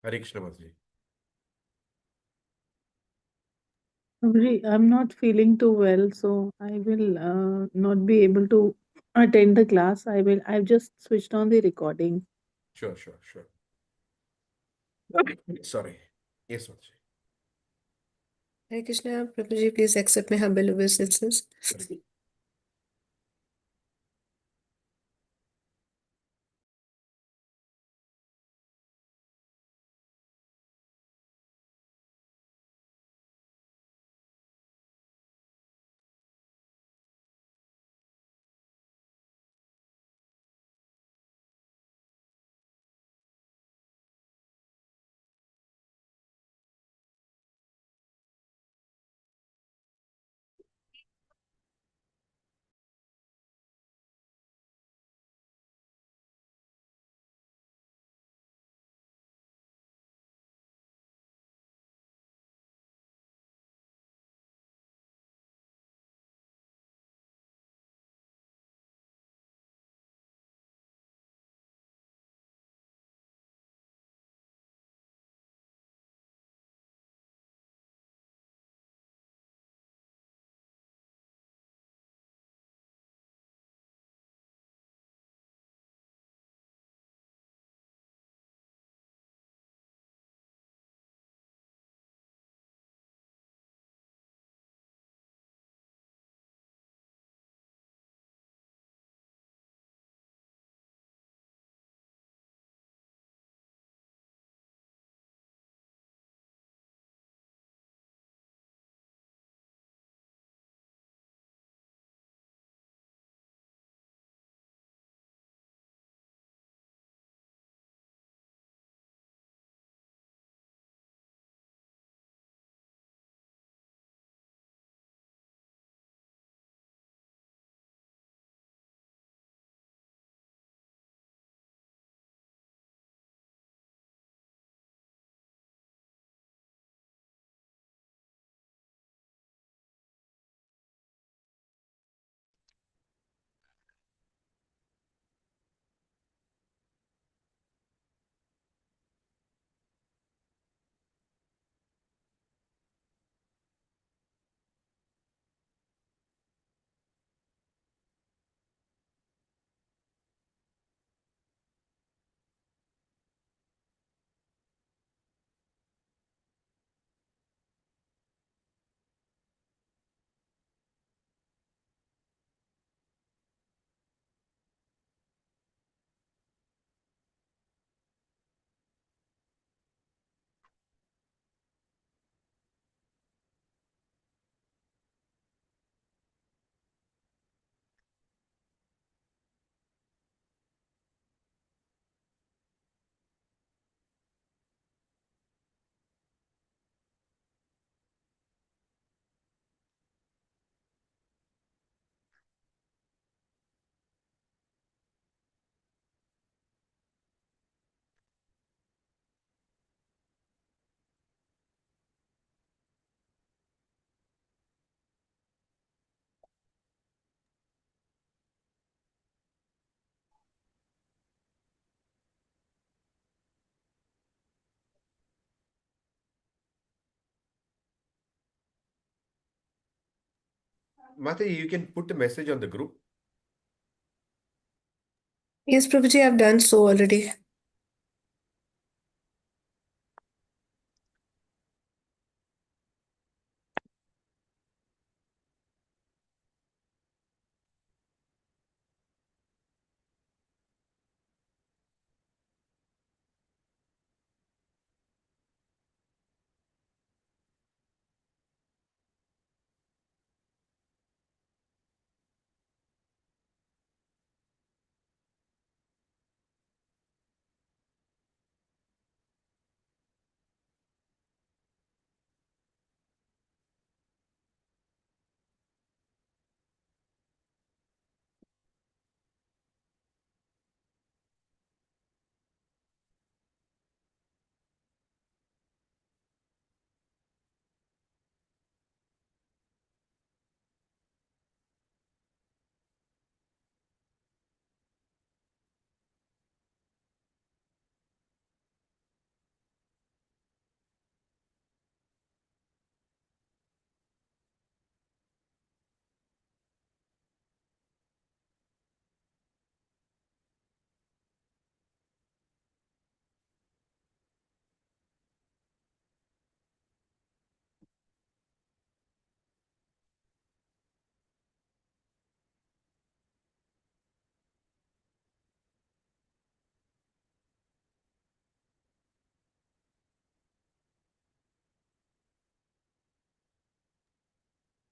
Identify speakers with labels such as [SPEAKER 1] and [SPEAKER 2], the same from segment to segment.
[SPEAKER 1] हरे कृष्ण माता जी।
[SPEAKER 2] I'm not feeling too well, so I will not be able to attend the class. I've just switched on the recording.
[SPEAKER 1] Sure sure sure. Sorry. Yes माता जी।
[SPEAKER 3] Hare Krishna, Prabhuji, please accept my humble obeisances.
[SPEAKER 1] Hare- Mata, you can put a message on the group.
[SPEAKER 3] Yes, Prabhuji, I've done so already.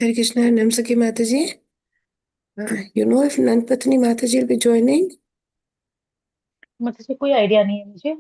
[SPEAKER 3] Hare Krishna, Namsaki Mataji. If Nanpatni Mataji will be joining?
[SPEAKER 4] मतलब कोई idea नहीं है मुझे।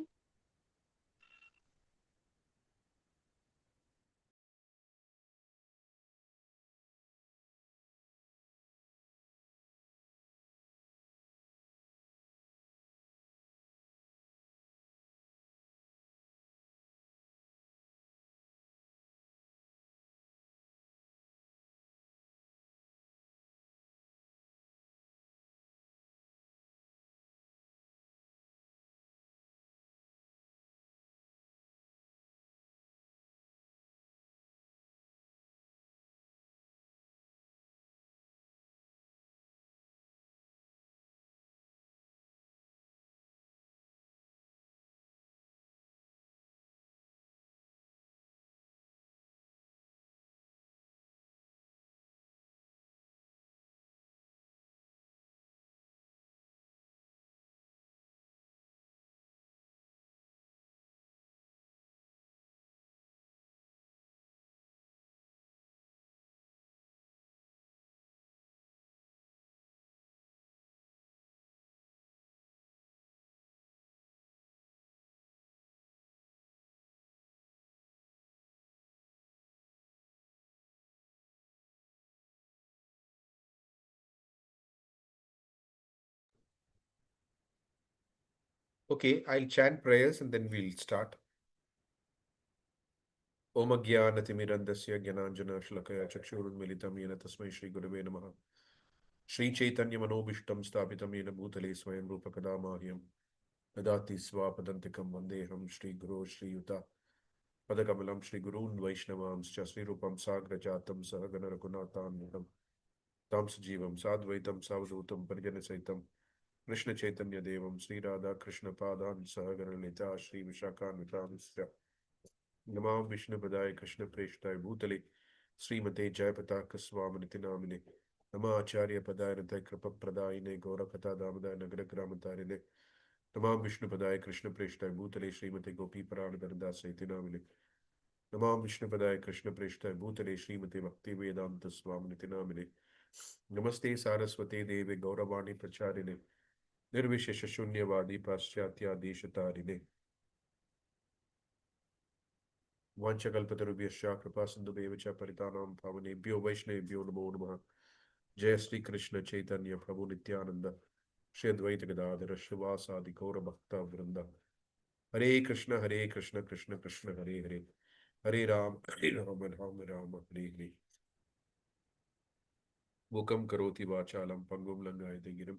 [SPEAKER 1] Okay, I'll chant prayers and then we'll start. Om Ajnanatimirandasya Jnananjana Chakshurunmilitam Yena Tasmai Shri Gurave Namaha. Shri Chaitanya Manobishtam Sthapitam Yena Bhutale Swayam Rupa Kadamahyam Dadati Swapadantikam Vandeham Shri Guru Shri Yuta Padakamalam Shri Gurun Vaishnavamscha Shri Rupam Sagrajatam Sahagana Raghunathanvitam Tam Sajivam Sadvaitam Savadhutam Parjana Saitam Krishna Chaitanya Devam Sri Radha Krishna Padan Sahagana Lita Shri Vishakan Vitamsya Namam Vishnu Padaya Krishna Preshtai Bhutale Srimate Jayapataka Swamaniti Namine Nama Acharya Padaya Radha Kripa Pradayine Gaurakata Damada Nagara Gramatarine Namam Vishnu Padaya Krishna Preshtai Bhutale Srimate Gopi Parana Darda Saiti Namine Namam Vishnu Padaya Krishna Preshtai Bhutale Srimate Bhakti Vedanta Swamaniti Namine Namaste Saraswate Deve Gauravani Pracharine Nirvishesha Shunyavadi Paschatya Deshatarine Vanchakalpatarubhyascha Kripa Sindhubheva Paritanam Pavanebhyo Vaishnavebhyo Namo Namaha Jai Sri Krishna Chaitanya Prabhu Nityananda Shri Advaita Gadadhara Shivasadi Gaura Bhakta Vrinda Hare Krishna Krishna Krishna Hare Hare Hare Ram Ram Hare Hare Mukam Karoti Vachalam Pangum Langayate Girim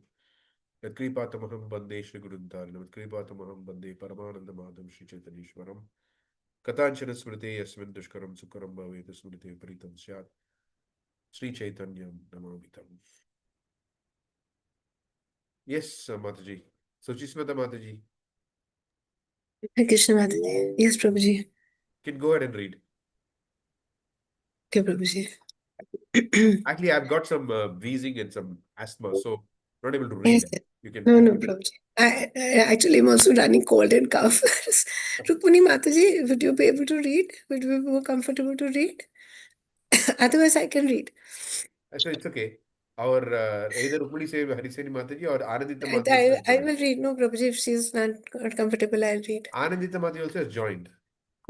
[SPEAKER 1] Yatkripatamaham Bande Shri Guruntarinam Yatkripatamaham Bande Paramananda Madham Shri Chaitanishwaram Katanchana Smriti Yasmin Dushkaram Sukaram Bhaveta Smriti Paritam Syat Sri Chaitanya Namamitam. Yes, Mataji. Suchismata Mataji.
[SPEAKER 3] Hare Krishna Mataji. Yes, Prabhuji.
[SPEAKER 1] You can go ahead and read.
[SPEAKER 3] Okay, Prabhuji.
[SPEAKER 1] Actually, I've got some wheezing and some asthma, so not able to read.
[SPEAKER 3] Yes, yes.
[SPEAKER 1] You can.
[SPEAKER 3] No, Prabhuji. I actually am also running cold and cough. Rukmini Mataji, would you be able to read? Would you be more comfortable to read? Otherwise, I can read.
[SPEAKER 1] So it's okay. Our either Rukmini say Hariseni Mataji or Anandita Mataji has
[SPEAKER 3] I
[SPEAKER 1] joined.
[SPEAKER 3] will read. No, Prabhuji, if she's not comfortable, I'll read.
[SPEAKER 1] Anandita Mataji also has joined.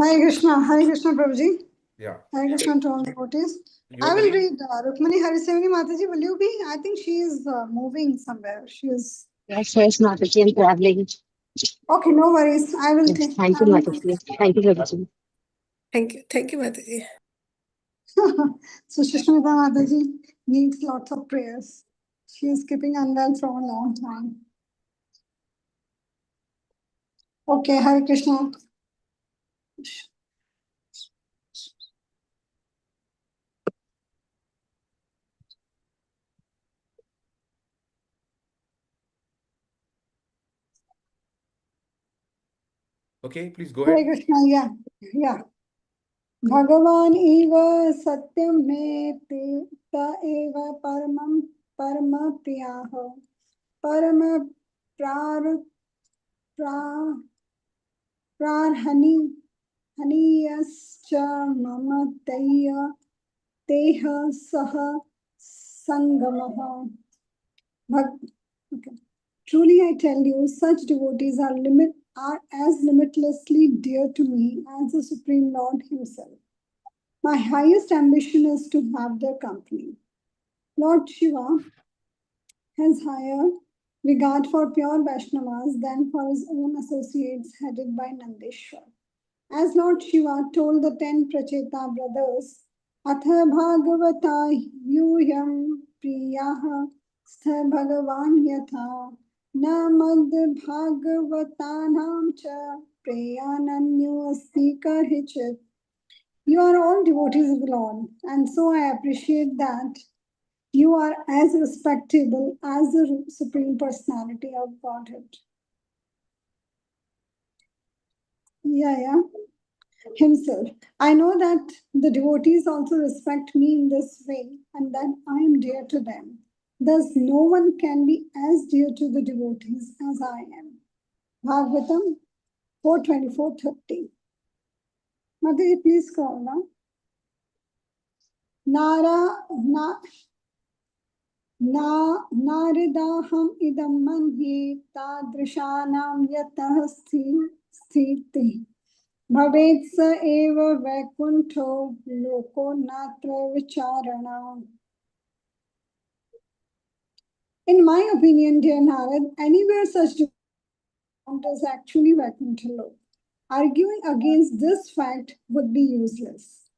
[SPEAKER 5] Hare Krishna Prabhuji.
[SPEAKER 1] Yeah.
[SPEAKER 5] Hare Krishna to all devotees.
[SPEAKER 1] You
[SPEAKER 5] I
[SPEAKER 1] want to
[SPEAKER 5] will
[SPEAKER 1] read?
[SPEAKER 5] read Rukmani Harisevani Mataji. Will you be? I think she is moving somewhere. She is.
[SPEAKER 4] Yes, Mataji, I'm traveling.
[SPEAKER 5] Okay, no worries. I will
[SPEAKER 4] Yes,
[SPEAKER 5] take.
[SPEAKER 4] thank you, Mataji. Thank you, Mataji.
[SPEAKER 3] Thank you, Mataji.
[SPEAKER 5] So Shushmita Mataji needs lots of prayers. She is keeping unwell for a long time. Okay, Hare Krishna.
[SPEAKER 1] Okay, please go
[SPEAKER 5] Hare
[SPEAKER 1] ahead.
[SPEAKER 5] Krishna, yeah. Bhagavan eva satyam me te ta eva parama priyaha parama prarhani haniyascha mama tayya teha saha sangamaha. Okay. Truly I tell you, such devotees are as limitlessly dear to me as the Supreme Lord himself. My highest ambition is to have their company. Lord Shiva has higher regard for pure Vaishnavas than for his own associates headed by Nandeshwar. As Lord Shiva told the 10 Pracheta brothers, Atha Bhagavata Yuyam Priyaha Stha Bhagavan Yatha Na Mad Bhagavatanam Cha Preyananyo Asti Karhichit. You are all devotees of the Lord, and so I appreciate that you are as respectable as the Supreme Personality of Godhead. Yeah. Himself. I know that the devotees also respect me in this way and that I am dear to them. Thus, no one can be as dear to the devotees as I am. Bhagavatam 4:24-30. Mother, please call now. Naridaham idam manhi tadrishanam yatah sthiti. Bhavet sa eva vaikuntho loko natra vicharana. In my opinion, dear Narad, anywhere such is actually Vaikuntha Lok. Arguing against this fact would be useless.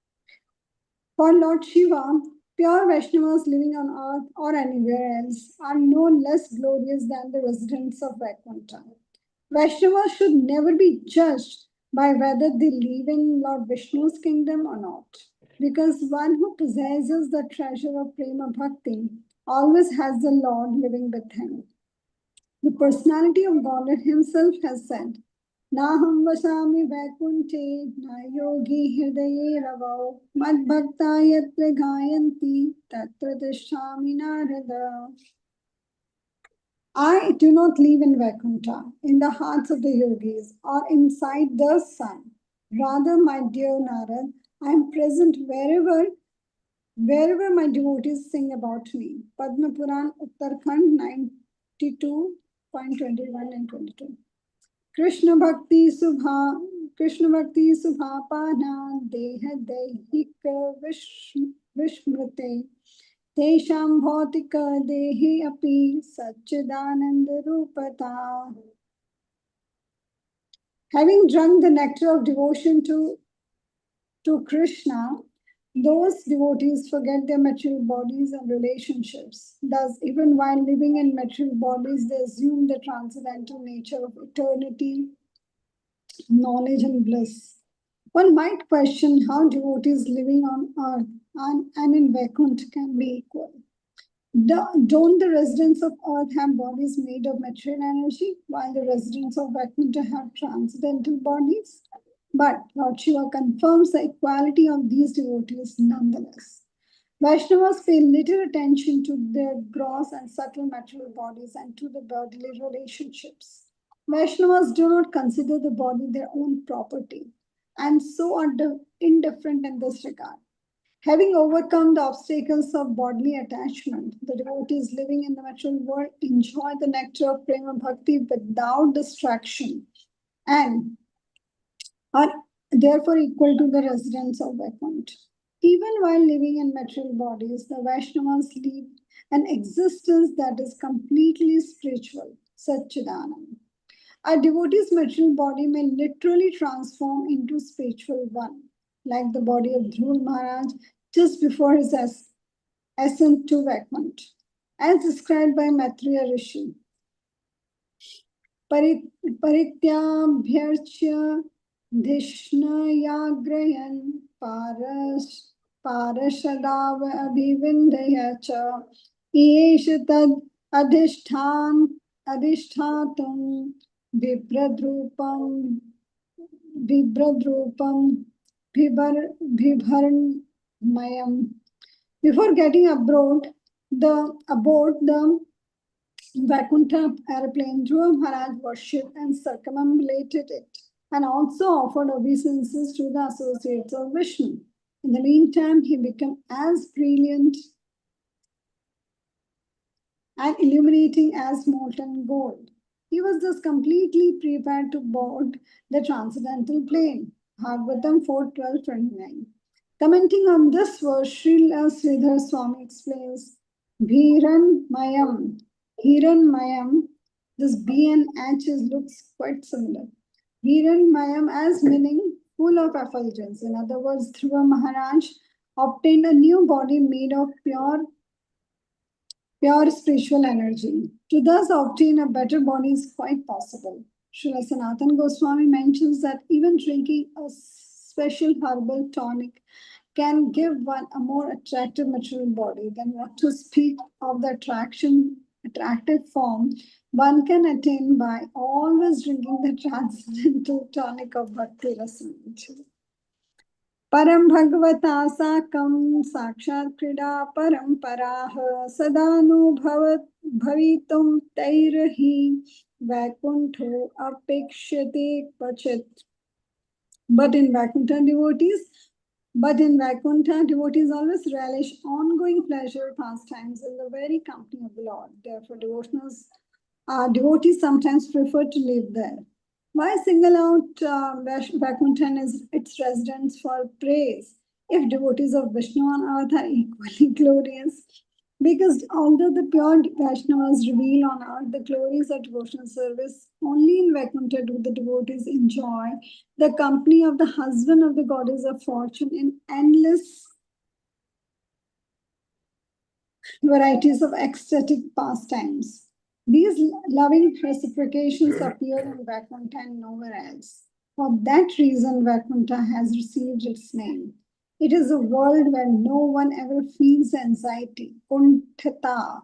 [SPEAKER 5] For Lord Shiva, pure Vaishnavas living on earth or anywhere else are no less glorious than the residents of Vaikuntha. Vaishnavas should never be judged by whether they live in Lord Vishnu's kingdom or not. Because one who possesses the treasure of Prema Bhakti always has the Lord living with him. The personality of Godhead himself has said, Naham vasami vaikunte na yogi hridaye ravau mad bhakta yatra gayanti tatra tishami narada. I do not live in Vaikuntha, in the hearts of the yogis, or inside the sun. Rather, my dear Narad, I am present wherever my devotees sing about me. Padma Puran, Uttarakhand 92.21 and 22. Krishna Bhakti Subha Pana Deha Dehika Vishmrite Tesham Bhautika Dehi Api Satchidananda Rupata. Having drunk the nectar of devotion to Krishna, those devotees forget their material bodies and relationships. Thus, even while living in material bodies, they assume the transcendental nature of eternity, knowledge, and bliss. One might question how devotees living on earth and in Vaikuntha can be equal. Don't the residents of earth have bodies made of material energy, while the residents of Vaikuntha have transcendental bodies? But Lord Shiva confirms the equality of these devotees nonetheless. Vaishnavas pay little attention to their gross and subtle material bodies and to the bodily relationships. Vaishnavas do not consider the body their own property and so are indifferent in this regard. Having overcome the obstacles of bodily attachment, the devotees living in the material world enjoy the nectar of Prema Bhakti without distraction and are therefore equal to the residents of Vaikuntha. Even while living in material bodies, the Vaishnavas lead an existence that is completely spiritual, Satchidananda. A devotee's material body may literally transform into spiritual one, like the body of Dhruv Maharaj just before his ascent to Vaikuntha, as described by Maitreya Rishi. Parityabhyarchya Dhishnyagrayan Parashadav Abhivindaya cha Yeshatad Adhishtatum Vibradrupam Bibharmayam. Before getting aboard the Vaikuntha airplane, Dhruva Maharaj worshipped and circumambulated it, and also offered obeisances to the associates of Vishnu. In the meantime, he became as brilliant and illuminating as molten gold. He was thus completely prepared to board the transcendental plane. Bhagavatam 4:12-29. Commenting on this verse, Srila Sridhar Swami explains, Bhiran Mayam, this B and H looks quite similar. Bhiran Mayam as meaning full of effulgence. In other words, Dhruva Maharaj obtained a new body made of pure spiritual energy. To thus obtain a better body is quite possible. Srila Sanatana Goswami mentions that even drinking a special herbal tonic can give one a more attractive material body than what to speak of the attractive form one can attain by always drinking the transcendental tonic of Bhakti Rasamrita. परम भगवता साकं साक्षात् क्रीडा परम्पराः सदानुभवितुं तैर्हि वैकुण्ठो अपेक्ष्यते क्वचित्. But in Vaikuntha, devotees always relish ongoing pleasure pastimes in the very company of the Lord. Therefore, devotees sometimes prefer to live there. Why single out Vaikuntha as its residence for praise if devotees of Vishnu on earth are equally glorious? Because although the pure Vaishnavas reveal on earth the glories of devotional service, only in Vaikuntha do the devotees enjoy the company of the husband of the goddess of fortune in endless varieties of ecstatic pastimes. These loving reciprocations appear in Vaikuntha and nowhere else. For that reason, Vaikuntha has received its name. It is a world where no one ever feels anxiety, kuntata,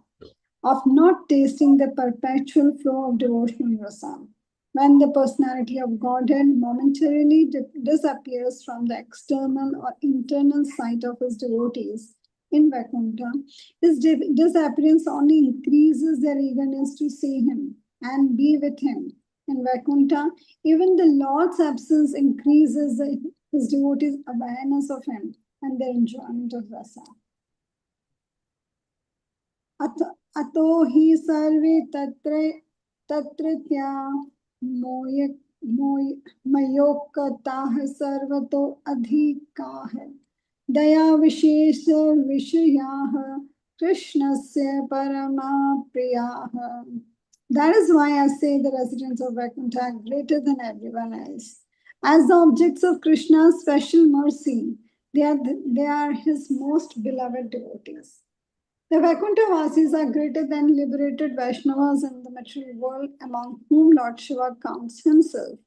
[SPEAKER 5] of not tasting the perpetual flow of devotional rasa. When the personality of Godhead momentarily disappears from the external or internal sight of his devotees in Vaikuntha, his disappearance only increases their eagerness to see him and be with him. In Vaikuntha, even the Lord's absence increases his devotees' awareness of him and their enjoyment of rasa. अतो हि सर्वे तत्रत्या मयोक्ताः सर्वतो अधिकाः दया विशेष विषयाः कृष्णस्य परमा प्रियाः. That is why I say the residents of Vaikuntha are greater than everyone else. As the objects of Krishna's special mercy, they are his most beloved devotees. The Vaikuntha Vasis are greater than liberated Vaishnavas in the material world, among whom Lord Shiva counts himself.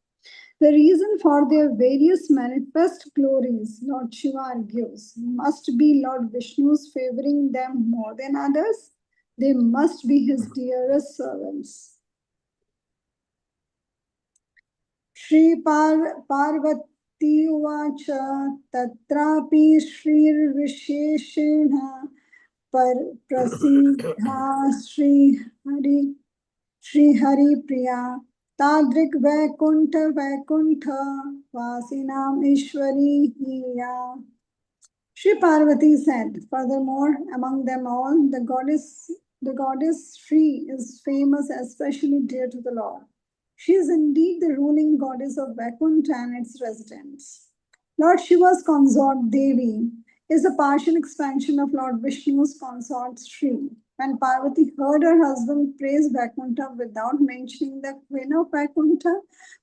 [SPEAKER 5] The reason for their various manifest glories, Lord Shiva argues, must be Lord Vishnu's favoring them more than others. They must be his dearest servants. Shri Parvati Uvacha Tatrapi Shri Visheshena प्रसिद्धा श्री हरि प्रिया तादृक् वैकुंठ वासिनाम ईश्वरी हिया. Shri Parvati said, furthermore, among them all, the goddess Shri is famous, especially dear to the Lord. She is indeed the ruling goddess of Vaikuntha and its residents. Lord Shiva's consort Devi is a partial expansion of Lord Vishnu's consort Shri. When Parvati heard her husband praise Vaikuntha without mentioning the queen of Vaikuntha,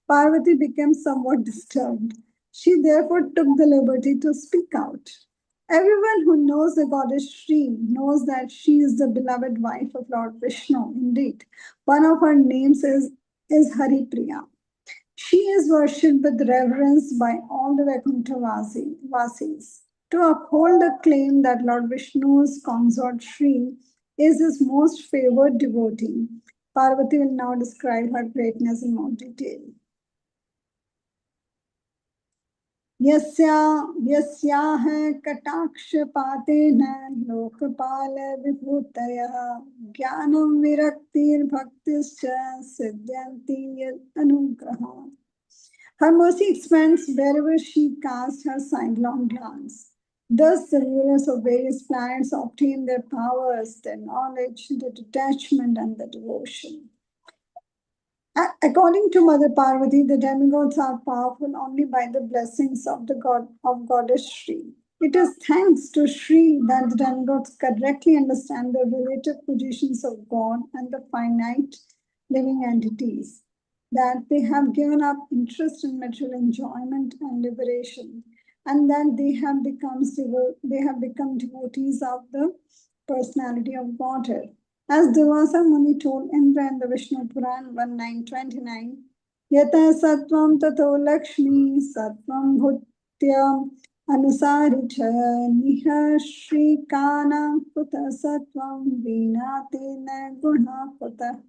[SPEAKER 5] Parvati became somewhat disturbed. She therefore took the liberty to speak out. Everyone who knows the goddess Shri knows that she is the beloved wife of Lord Vishnu. Indeed, one of her names is Hari Priya. She is worshipped with reverence by all the Vaikuntha Vasis. To uphold the claim that Lord Vishnu's consort Shri is his most favored devotee, Parvati will now describe her greatness in more detail. यस्याः कटाक्षपातेन लोकपाल विभूतयः ज्ञानं विरक्तिर्भक्तिश्च सिद्ध्यन्ति अनुग्रहात्. Her mercy expands wherever she casts her sidelong glance. Thus, the rulers of various planets obtain their powers, their knowledge, their detachment, and their devotion. According to Mother Parvati, the demigods are powerful only by the blessings of the goddess Shri. It is thanks to Shri that the demigods correctly understand the relative positions of God and the finite living entities, that they have given up interest in material enjoyment and liberation, and that they have become devotees of the personality of Godhead. As Durvasa Muni told Indra in the Vishnu Puran 1929, Yata Satvam Tato Lakshmi Satvam Bhutyam Anusari cha Niha Shri Kana Kuta Satvam Vinate Na Guna Kuta.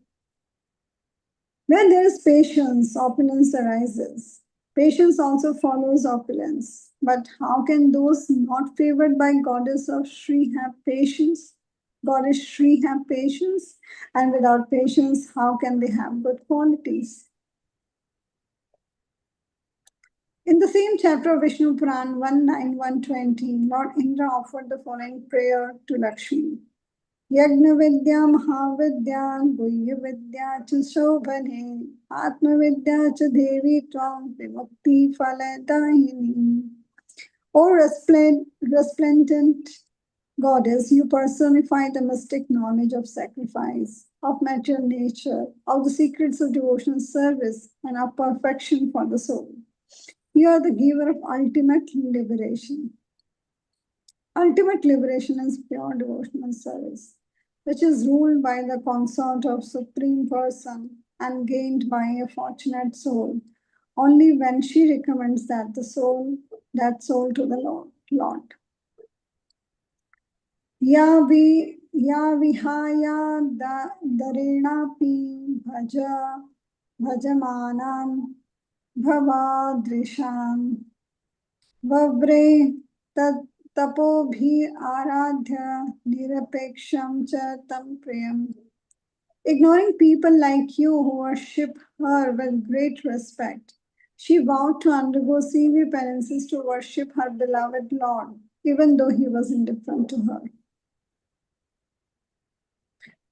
[SPEAKER 5] Where there is patience, opulence arises. Patience also follows opulence. But how can those not favored by goddess of Shri have patience? Goddess Shri have patience, and without patience, how can they have good qualities? In the same chapter of Vishnu Puran 19120, Lord Indra offered the following prayer to Lakshmi. Yagna Vidya Mahavidya Guhya Vidya Cha Shobhane Atma Vidya Cha Devi Tvam Vimukti Phaladayini. O resplendent goddess, you personify the mystic knowledge of sacrifice, of material nature, of the secrets of devotional service, and of perfection for the soul. You are the giver of ultimate liberation. Ultimate liberation is pure devotional service, which is ruled by the consort of Supreme Person and gained by a fortunate soul, only when she recommends that soul to the Lord. Ya vihaya darenapi bhajamanan bhavadrishan vavre tapobhi aradhya nirapeksham cha tam priyam. Ignoring people like you who worship her with great respect, she vowed to undergo severe penances to worship her beloved Lord, even though he was indifferent to her.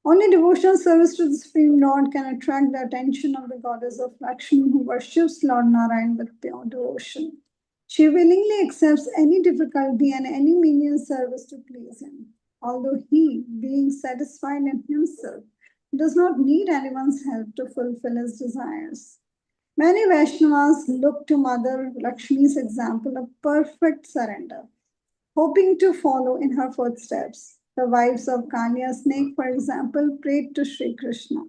[SPEAKER 5] Only devotional service to the Supreme Lord can attract the attention of the goddess of Lakshmi who worships Lord Narayan with pure devotion. She willingly accepts any difficulty and any menial service to please him, although he, being satisfied in himself, does not need anyone's help to fulfill his desires. Many Vaishnavas look to Mother Lakshmi's example of perfect surrender, hoping to follow in her footsteps. The wives of Kanya snake, for example, prayed to Sri Krishna.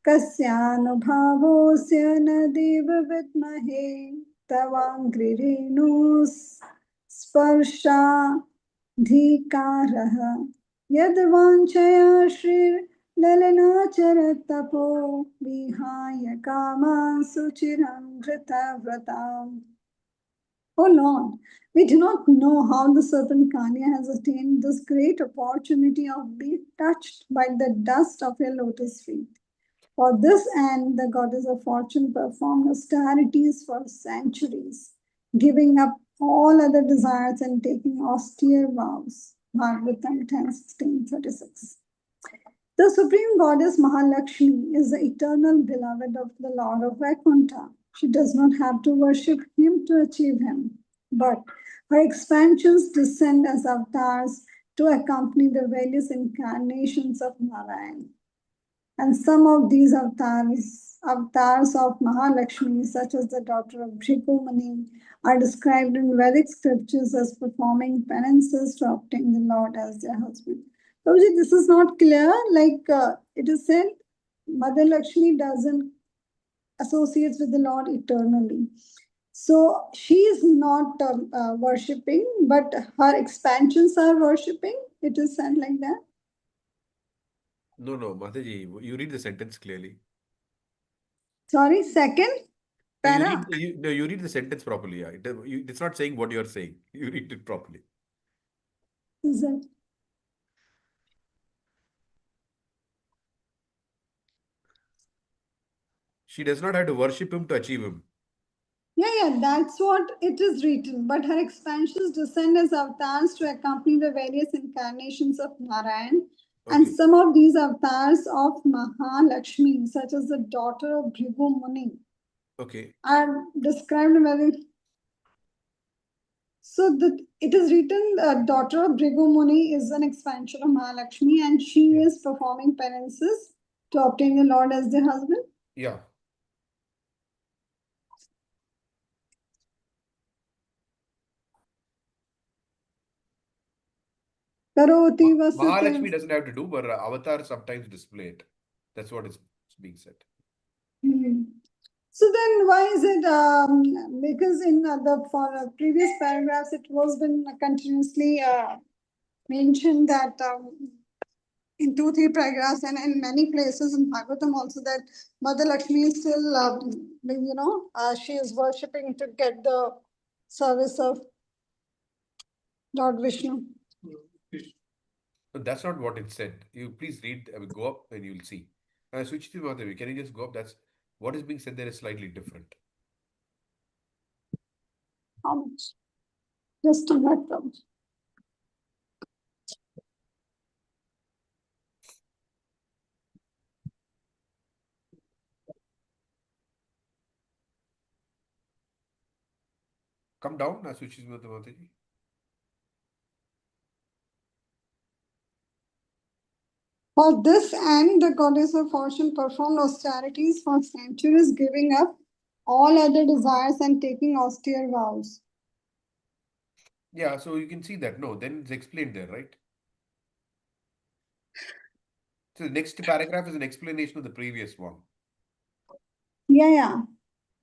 [SPEAKER 5] Kasyanubhavosya na deva vidmahe tavangrirenus sparsha dhikaraha yadvanchaya shri lalanacharatapo vihaya kama suchiram vritavrtam. Oh Lord, we do not know how the serpent Kanya has attained this great opportunity of being touched by the dust of your lotus feet. For this end, the goddess of fortune performed austerities for centuries, giving up all other desires and taking austere vows. Bhagavatam 10:16-36. The supreme goddess Mahalakshmi is the eternal beloved of the Lord of Vaikuntha. She does not have to worship him to achieve him, but her expansions descend as avatars to accompany the various incarnations of Narayan. And some of these avatars of Mahalakshmi, such as the daughter of Bhrigu are described in Vedic scriptures as performing penances to obtain the Lord as their husband. So this is not clear. It is said, Mother Lakshmi doesn't associates with the Lord eternally. So she is not worshipping, but her expansions are worshipping. It is said like that.
[SPEAKER 1] No, no, Mataji, you read the sentence clearly.
[SPEAKER 5] Sorry, second
[SPEAKER 1] No, you
[SPEAKER 5] para.
[SPEAKER 1] read, you read the sentence properly. Yeah. It's not saying what you're saying. You read it properly.
[SPEAKER 5] Is that?
[SPEAKER 1] She does not have to worship him to achieve him.
[SPEAKER 5] Yeah, Yeah, that's what it is written. But her expansions descend as avatars to accompany the various incarnations of Narayan. And
[SPEAKER 1] Okay.
[SPEAKER 5] some of these avatars of Mahalakshmi, such as the daughter of Bhrigu Muni,
[SPEAKER 1] Okay.
[SPEAKER 5] are described very. So it is written, daughter of Bhrigu Muni is an expansion of Mahalakshmi, and she
[SPEAKER 1] Yeah.
[SPEAKER 5] is performing penances to obtain the Lord as their husband.
[SPEAKER 1] Yeah.
[SPEAKER 5] Karoti
[SPEAKER 1] Mahalakshmi
[SPEAKER 5] vasatim.
[SPEAKER 1] doesn't have to do, but avatar sometimes display it. That's what is being said.
[SPEAKER 5] Hmm. So then, why is it? Because in the previous paragraphs, it was been continuously mentioned that in 2-3 paragraphs and in many places in Bhagavatam also that Mother Lakshmi is still, she is worshipping to get the service of Lord Vishnu.
[SPEAKER 1] No, that's not what it said. You please read, go up and you'll see. Switch to Madhavi. Can you just go up? That's what is being said there is slightly different.
[SPEAKER 5] How much? Just a minute.
[SPEAKER 1] Come down, switch to Madhavi.
[SPEAKER 5] For this end, the goddess of fortune performed austerities for centuries, giving up all other desires and taking austere vows.
[SPEAKER 1] Yeah, so you can see that. No, then it's explained there, right? So the next paragraph is an explanation of the previous one.
[SPEAKER 5] Yeah.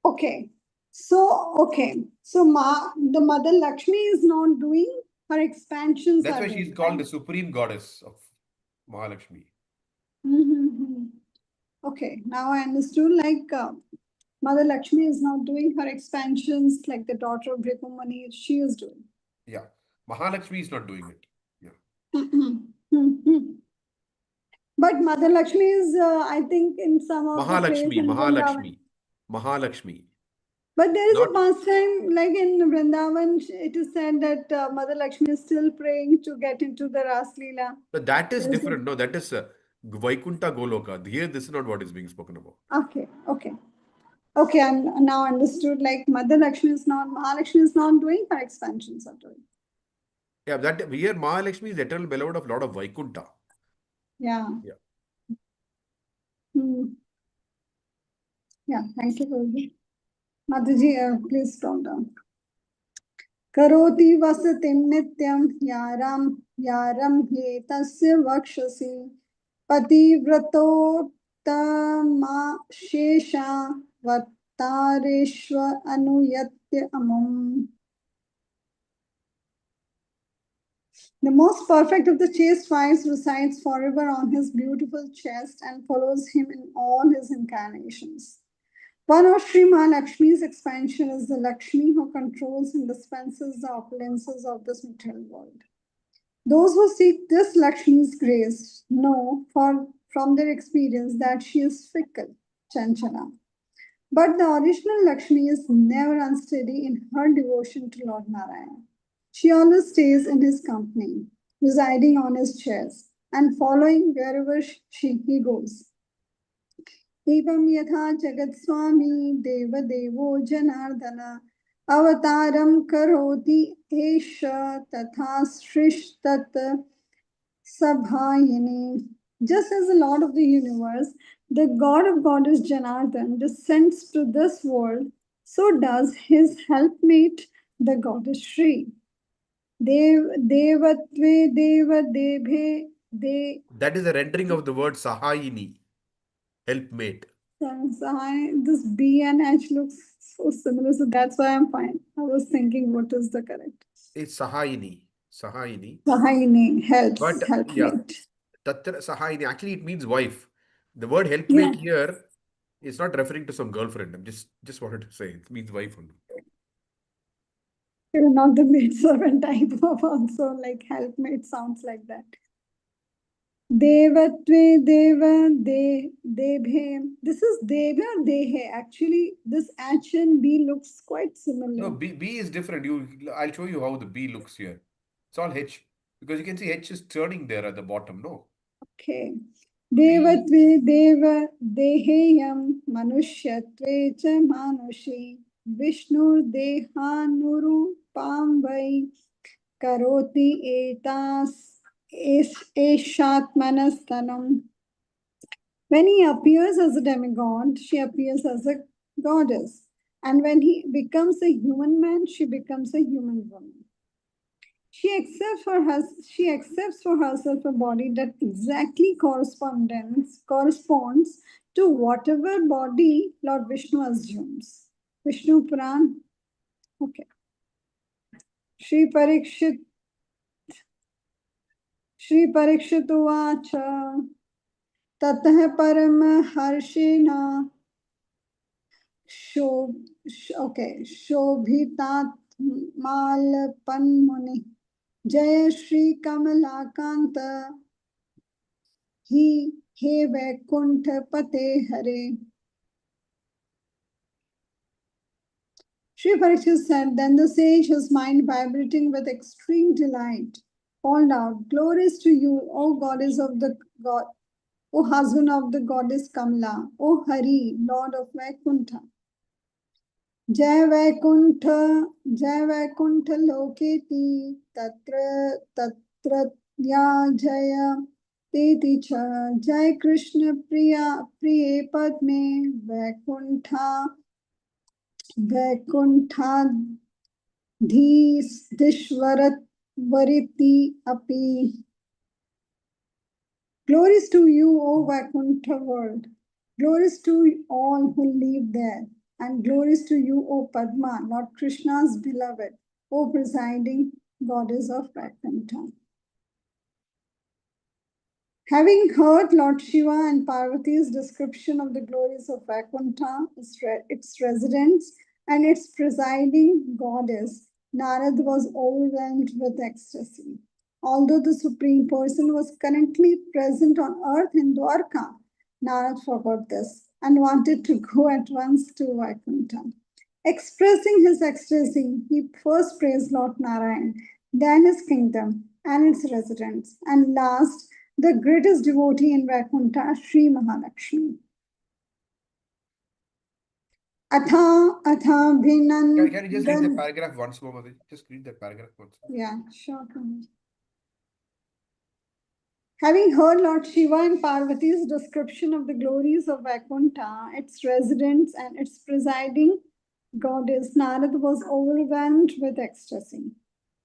[SPEAKER 5] Okay. So the Mother Lakshmi is not doing, her expansions
[SPEAKER 1] That's
[SPEAKER 5] are
[SPEAKER 1] why she's
[SPEAKER 5] doing.
[SPEAKER 1] called the supreme goddess of Mahalakshmi.
[SPEAKER 5] Mm-hmm. Okay, now I understood. Mother Lakshmi is not doing her expansions like the daughter of Brahmani, she is doing.
[SPEAKER 1] Yeah, Mahalakshmi is not doing it.
[SPEAKER 5] But Mother Lakshmi is, I think, in some of the places in Vrindavan.
[SPEAKER 1] Mahalakshmi.
[SPEAKER 5] But there is
[SPEAKER 1] Not
[SPEAKER 5] a pastime, like in Vrindavan, it is said that Mother Lakshmi is still praying to get into the Ras Leela.
[SPEAKER 1] but that is
[SPEAKER 5] There is
[SPEAKER 1] different. No, that is Vaikunta Goloka. Here, this is not what is being spoken about.
[SPEAKER 5] Okay, I'm now understood. Like Mother Lakshmi is not, Mahalakshmi is not doing, her expansions are doing.
[SPEAKER 1] Yeah, that here Mahalakshmi is eternal beloved of Lord of Vaikunta.
[SPEAKER 5] Yeah.
[SPEAKER 1] Yeah.
[SPEAKER 5] Yeah, thank you, Guru. Mataji, please calm down. Karoti vasatim nityam yaram hetasya vakshasi pativratotama shesha vattareshva anuyatya amam. The most perfect of the chaste wives resides forever on his beautiful chest and follows him in all his incarnations. One of Sri Mahalakshmi's expansion is the Lakshmi who controls and dispenses the opulences of this material world. Those who seek this Lakshmi's grace know from their experience that she is fickle, chanchala. But the original Lakshmi is never unsteady in her devotion to Lord Narayana. She always stays in his company, residing on his chairs, and following wherever he goes. एवं यथा जगत्स्वामी देवदेवो जनार्दन अवतारं करोति एष तथा सृष्टत sabhayini. Just as the Lord of the universe, the God of Goddess Janardhan descends to this world, so does his helpmate, the Goddess Shri. Devatve deva debhe de.
[SPEAKER 1] That is a rendering of the word Sahayini, helpmate.
[SPEAKER 5] This B and H looks so similar, so that's why I'm fine. I was thinking, what is the correct?
[SPEAKER 1] It's Sahayini. Sahayini.
[SPEAKER 5] Sahayini,
[SPEAKER 1] But yeah,
[SPEAKER 5] helpmate.
[SPEAKER 1] Tatra Sahayini. Actually, it means wife. The word
[SPEAKER 5] Yeah.
[SPEAKER 1] helpmate here is not referring to some girlfriend. I'm just wanted to say it means wife only.
[SPEAKER 5] You're not the maid servant type of also, like helpmate sounds like that. Devatve deva debhe. This is deva or dehe. Actually, this H and B looks quite similar.
[SPEAKER 1] No, B is different. I'll show you how the B looks here. It's all H. Because you can see H is turning there at the bottom, no?
[SPEAKER 5] Okay.
[SPEAKER 1] B,
[SPEAKER 5] Devatve deva deheyam manushyatve cha manushi Vishnu dehanuru pambai karoti etas eshatmanastanam. When he appears as a demigod, she appears as a goddess. And when he becomes a human man, she becomes a human woman. She accepts for herself a body that exactly corresponds to whatever body Lord Vishnu assumes. Vishnu Puran. Okay. Shri Parikshit Uvacha Tatah Param Harshena Shobhitat Malpan Muni Jaya Shri Kamalakanta He Vaikuntha Pate Hare. Sri Parikshit said, then the sage, his mind vibrating with extreme delight, called out, glories to you, O goddess of the god, O husband of the goddess Kamala, O Hari, Lord of Vaikuntha. Jai Vaikuntha Loketi Tatra Ya Jaya Teti Cha Jai Krishna Priye Padme Vaikuntha Dishwarat Variti Api. Glories to you, O Vaikuntha world. Glories to all who live there. And glories to you, O Padma, Lord Krishna's beloved, O presiding goddess of Vaikuntha. Having heard Lord Shiva and Parvati's description of the glories of Vaikuntha, its residents, and its presiding goddess, Narad was overwhelmed with ecstasy. Although the Supreme Person was currently present on earth in Dwarka, Narad forgot this and wanted to go at once to Vaikuntha. Expressing his ecstasy, he first praised Lord Narayan, then his kingdom and its residents, and last, the greatest devotee in Vaikuntha, Sri Mahalakshmi. Atha Bhinan.
[SPEAKER 1] can you just read the paragraph once more, Mother? Just read the paragraph once more.
[SPEAKER 5] Yeah, sure. Having heard Lord Shiva and Parvati's description of the glories of Vaikuntha, its residents, and its presiding goddess, Narad was overwhelmed with ecstasy.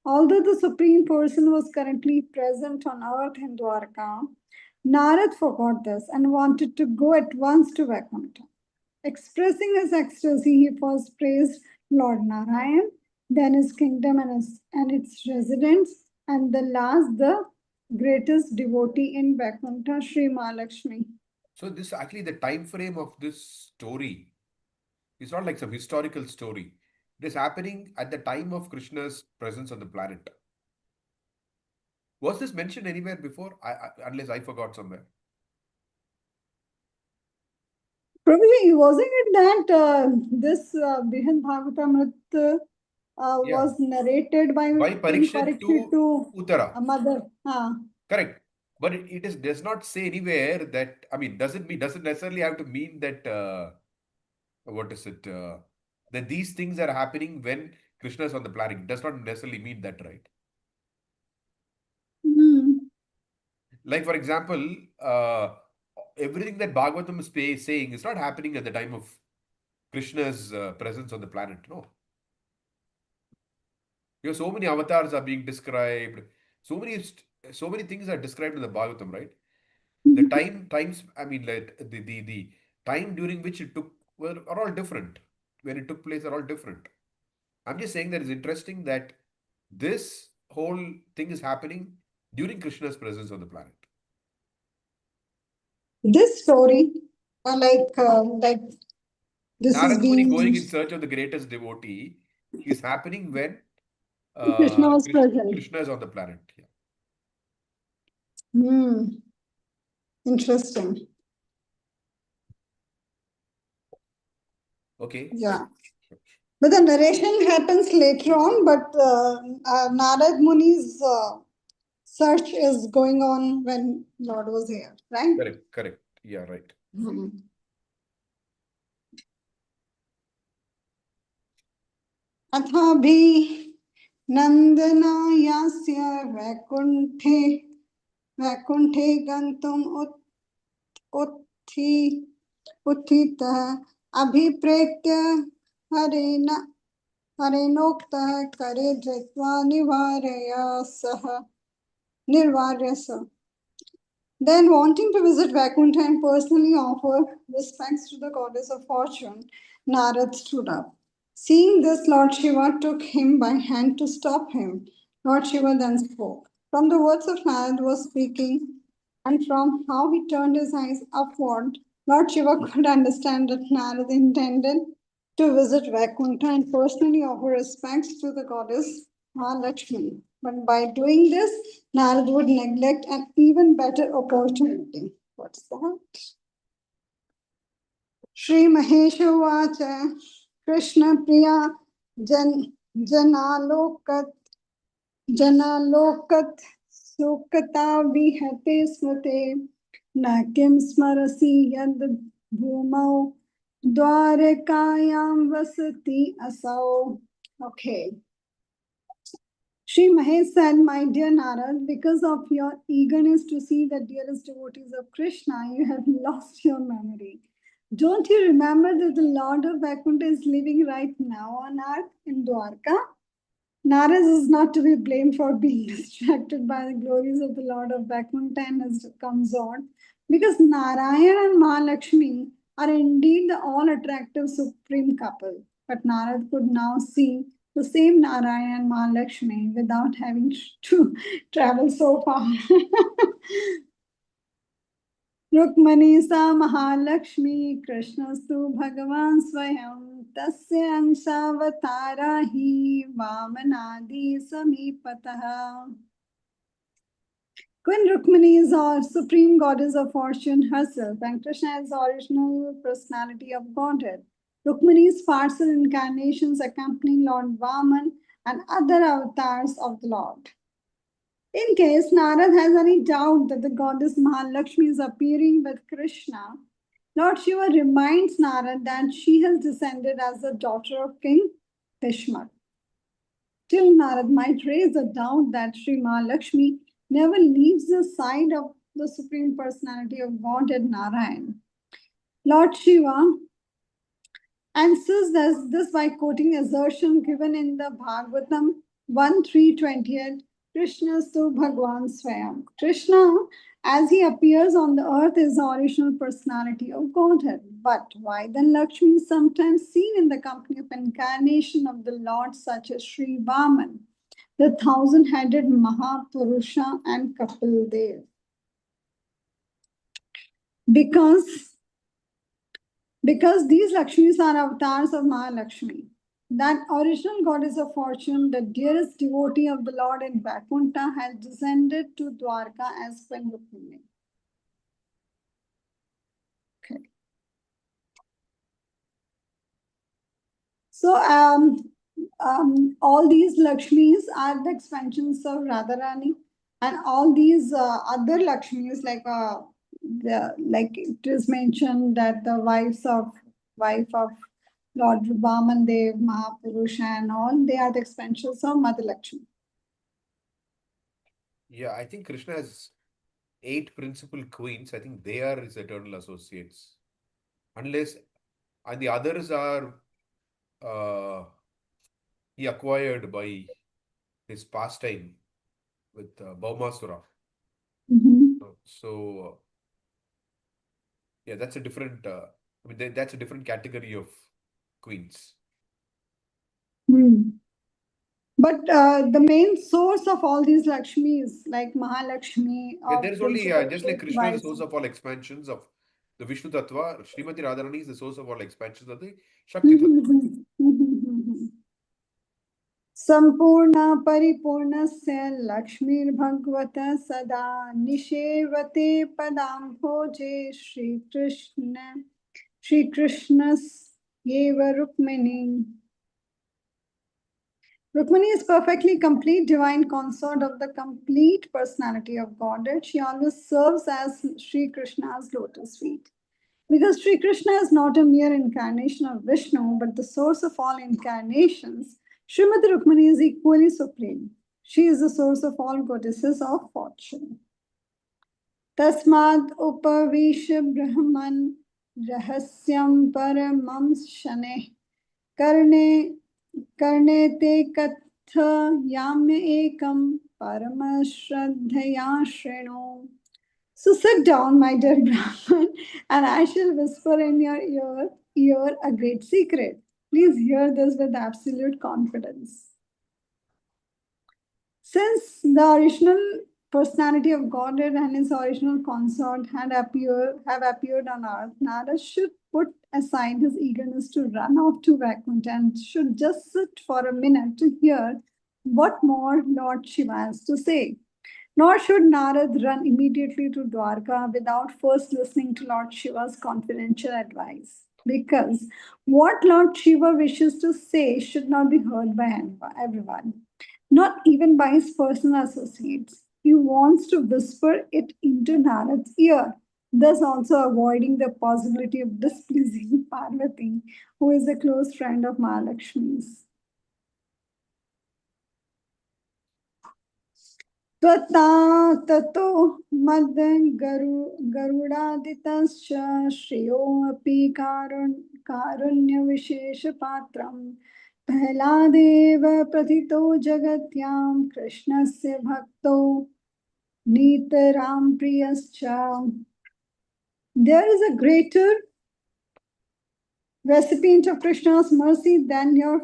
[SPEAKER 5] Although the Supreme Person was currently present on earth in Dwarka, Narad forgot this and wanted to go at once to Vaikuntha. Expressing his ecstasy, he first praised Lord Narayan, then his kingdom and its residents, and the last, the greatest devotee in Vaikuntha, Sri Mahalakshmi.
[SPEAKER 1] So this actually the time frame of this story is not like some historical story. It is happening at the time of Krishna's presence on the planet. Was this mentioned anywhere before? Unless I forgot somewhere.
[SPEAKER 5] Prabhuji, wasn't it that this Brihad Bhagavatamrit was narrated by
[SPEAKER 1] Parikshit to Uttara.
[SPEAKER 5] mother?
[SPEAKER 1] Correct. But does not say anywhere that, I mean, doesn't necessarily have to mean that, what is it, that these things are happening when Krishna is on the planet. It does not necessarily mean that, right? Like, for example, everything that Bhagavatam is saying is not happening at the time of Krishna's presence on the planet. No. Because so many avatars are being described. So many things are described in the Bhagavatam, right? The the time during which it took are all different. When it took place are all different. I'm just saying that it's interesting that this whole thing is happening during Krishna's presence on the planet.
[SPEAKER 5] This story, like this
[SPEAKER 1] Narad
[SPEAKER 5] is
[SPEAKER 1] Muni
[SPEAKER 5] being
[SPEAKER 1] going in search of the greatest devotee is happening when
[SPEAKER 5] Krishna was present.
[SPEAKER 1] Krishna is on the planet. Yeah.
[SPEAKER 5] Interesting.
[SPEAKER 1] Okay.
[SPEAKER 5] Yeah. But the narration happens later on, but Narad Muni's search is going on when Lord was here, right?
[SPEAKER 1] Correct, correct. Yeah, right.
[SPEAKER 5] अथाभि नन्दनायास्य वैकुण्ठे गन्तुम् उत्थितः अभिप्रेत्य हरेणोक्तः करे धृत्वा निर्वार्य सः. Then, wanting to visit Vaikuntha and personally offer respects to the goddess of fortune, Narad stood up. Seeing this, Lord Shiva took him by hand to stop him. Lord Shiva then spoke. From the words of Narad was speaking, and from how he turned his eyes upward, Lord Shiva could understand that Narad intended to visit Vaikuntha and personally offer respects to the goddess Mahalakshmi. But by doing this, Narad would neglect an even better opportunity. What's that? Shri Maheshwavacha Krishna Priya Janalokat Sukata Vihate Smrute Nakim Smarasi Yad Bhumau Dwarakayam Vasati Asau. Okay. Sri Mahesh said, my dear Narad, because of your eagerness to see the dearest devotees of Krishna, you have lost your memory. Don't you remember that the Lord of Vaikuntha is living right now on earth in Dwarka? Narad is not to be blamed for being distracted by the glories of the Lord of Vaikuntha and his consort, because Narayan and Mahalakshmi are indeed the all-attractive supreme couple. But Narad could now see the same Narayan and Mahalakshmi without having to travel so far. Rukmini सा महालक्ष्मी कृष्णस्तु भगवान स्वयं तस्य अंशावतारा ही वामनादि समीपतः. Queen Rukmini is our supreme goddess of fortune herself, and Krishna is the original personality of Godhead. Rukmini's partial incarnations accompany Lord Vaman and other avatars of the Lord. In case Narad has any doubt that the goddess Mahalakshmi is appearing with Krishna, Lord Shiva reminds Narad that she has descended as the daughter of King Bhishma. Still, Narad might raise a doubt that Sri Mahalakshmi never leaves the side of the Supreme Personality of Godhead Narayan. Lord Shiva answers this by quoting assertion given in the Bhagavatam 1.3.28, Krishna Su Bhagwan Swayam. Krishna, as he appears on the earth, is the original personality of Godhead. But why then Lakshmi is sometimes seen in the company of incarnation of the Lord, such as Sri Vaman, the thousand-headed Mahapurusha and Kapil Dev? Because these Lakshmis are avatars of Mahalakshmi. That original goddess of fortune, the dearest devotee of the Lord in Vaikuntha, has descended to Dwarka as Queen Rukmini. Okay. So, all these Lakshmis are the expansions of Radharani, and all these other Lakshmis, like it is mentioned that the wife of Lord Vaman Dev, Mahapurusha, and all, they are the expansions of Mother Lakshmi.
[SPEAKER 1] Yeah, I think Krishna has 8 principal queens. I think they are his eternal associates. And the others are he acquired by his pastime with Bhaumasura. So, yeah, that's a different, that's a different category of queens.
[SPEAKER 5] But the main source of all these Lakshmis, like Mahalakshmi,
[SPEAKER 1] Yeah, there's only, just like Krishna is the source of all expansions of the Vishnu Tattva, Srimati Radharani is the source of all expansions of the Shakti Tattva.
[SPEAKER 5] Sampurna Paripurnasya Lakshmir Bhagavata Sada Nishevate Padam Bhoje Shri Krishna's Yeva Rukmini. Rukmini is perfectly complete divine consort of the complete personality of Godhead. She always serves as Sri Krishna's lotus feet. Because Sri Krishna is not a mere incarnation of Vishnu, but the source of all incarnations, Srimati Rukmini is equally supreme. She is the source of all goddesses of fortune. Tasmad upavisha brahman rahasyam paramam shane karne karne te katha yamya ekam paramashraddhaya shreno. So sit down, my dear Brahman, and I shall whisper in your ear a great secret. Please hear this with absolute confidence. Since the original personality of Godhead and his original consort have appeared on earth, Narada should put aside his eagerness to run off to Vaikuntha and should just sit for a minute to hear what more Lord Shiva has to say. Nor should Narad run immediately to Dwarka without first listening to Lord Shiva's confidential advice. Because what Lord Shiva wishes to say should not be heard by everyone, not even by his personal associates. He wants to whisper it into Narad's ear, thus also avoiding the possibility of displeasing Parvati, who is a close friend of Mahalakshmi's. Tvata tato mad garudaदितश्च श्रेयोऽपि कारुण्य विशेष पात्रम् प्रह्लादेव प्रथितो जगत्यां कृष्णस्य भक्तो नितरां प्रियश्च. There is a greater recipient of Krishna's mercy than your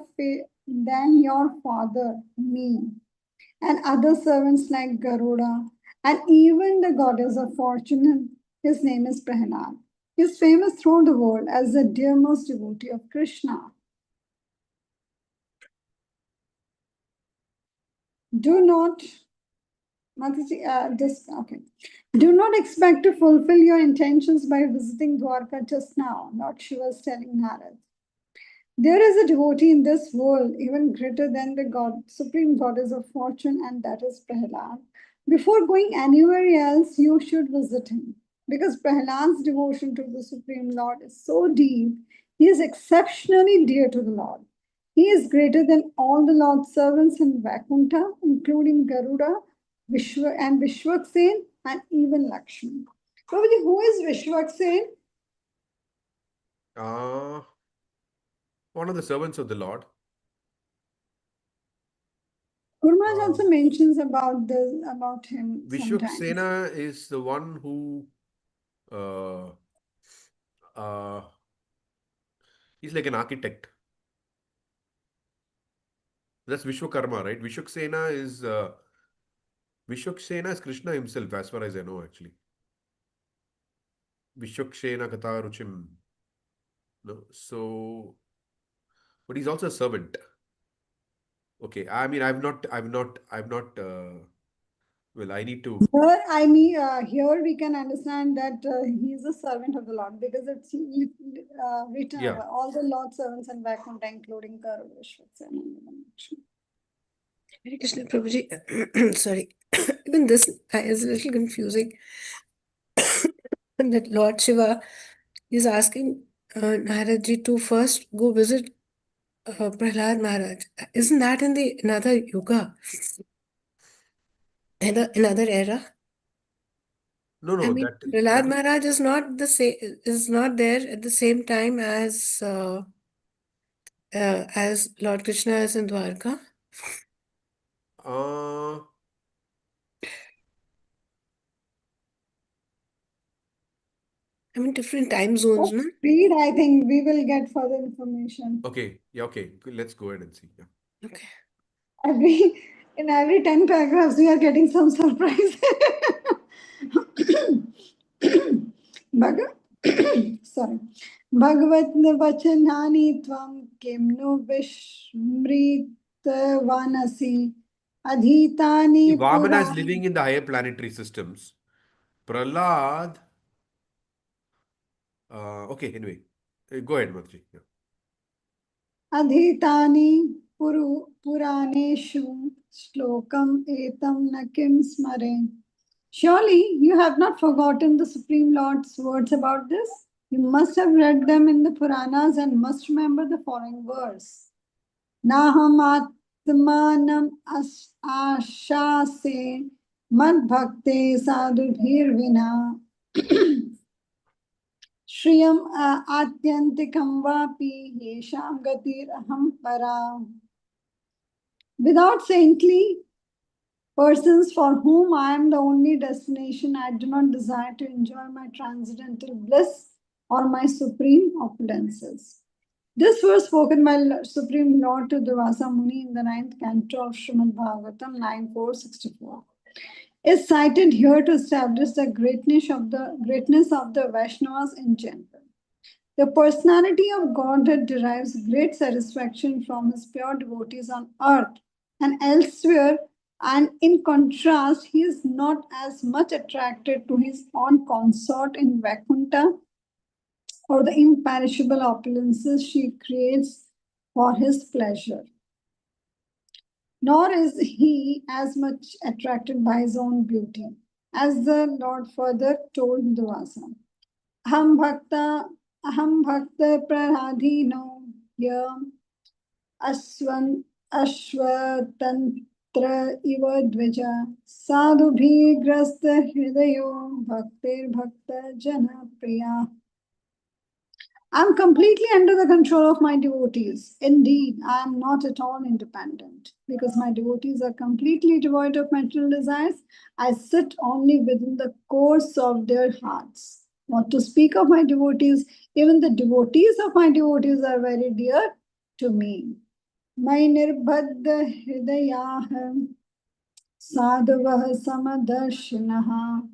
[SPEAKER 5] father, me, and other servants like Garuda, and even the goddess of fortune. His name is Prahlad. He is famous throughout the world as the dearest devotee of Krishna. Do not, Do not expect to fulfill your intentions by visiting Dwarka just now, Lord Shiva was telling Narad. There is a devotee in this world even greater than the supreme goddess of fortune, and that is Prahlad. Before going anywhere else, you should visit him. Because Prahlad's devotion to the Supreme Lord is so deep, he is exceptionally dear to the Lord. He is greater than all the Lord's servants in Vaikuntha, including Garuda, Vishwaksen, and even Lakshmi. Prabhuji, who is Vishwaksen?
[SPEAKER 1] One of the servants of the Lord.
[SPEAKER 5] Guru Maharaj also mentions about him.
[SPEAKER 1] Vishwaksena is the one who he's like an architect. That's Vishwakarma, right? Vishwaksena is Krishna himself, as far as I know, actually. Vishwaksena Katha Ruchim. No, so, but he's also a servant. Okay, I mean, I've not. Well, I need to.
[SPEAKER 5] Here we can understand that he is a servant of the Lord because it's written about all the Lord's servants and Vaikuntha, including Garuda, Vishwaksena, and Lakshmi.
[SPEAKER 3] Hare Krishna, Prabhuji. Sorry. Even this is a little confusing. That Lord Shiva is asking Naradji to first go visit Prahlad Maharaj. Isn't that in another yuga? Another era?
[SPEAKER 1] No,
[SPEAKER 3] I mean, Prahlad Maharaj is not there at the same time as Lord Krishna is in Dwarka. I mean, different time zones, no?
[SPEAKER 5] Read, I think we will get further information.
[SPEAKER 1] Okay, yeah, okay. Let's go ahead and see. Yeah.
[SPEAKER 3] Okay.
[SPEAKER 5] In every 10 paragraphs, we are getting some surprise. Sorry. Bhagavat vachanani tvam kim no vishmrit vanasi adhitani
[SPEAKER 1] See, Vamana is
[SPEAKER 5] purani
[SPEAKER 1] living in the higher planetary systems. Prahlad. Okay, anyway. Go ahead, Mataji. Yeah.
[SPEAKER 5] adhitani puraneshu shlokam etam nakim smare. Surely you have not forgotten the Supreme Lord's words about this. You must have read them in the Puranas and must remember the following verse. Naham atmanam ashase mad bhakte sadhubhir vina shriyam atyantikam vapi yesham gatir aham para. Without saintly persons for whom I am the only destination, I do not desire to enjoy my transcendental bliss or my supreme opulences. This was spoken by Supreme Lord to Durvasa Muni in the 9th canto of Srimad Bhagavatam 9.4.64. Is cited here to establish the greatness of the Vaishnavas in general. The personality of Godhead derives great satisfaction from his pure devotees on earth and elsewhere, and in contrast, he is not as much attracted to his own consort in Vaikuntha or the imperishable opulences she creates for his pleasure. Nor is he as much attracted by his own beauty, as the Lord further told Durvasa. Aham bhakta praradhino ya ashwatantra iva dvija sadhubhi grasta hridayo bhaktir bhakta jana priya. I am completely under the control of my devotees. Indeed, I am not at all independent. Because my devotees are completely devoid of material desires, I sit only within the course of their hearts. Not to speak of my devotees, even the devotees of my devotees are very dear to me. My nirbadha hridayah sadhavah samadarshinaha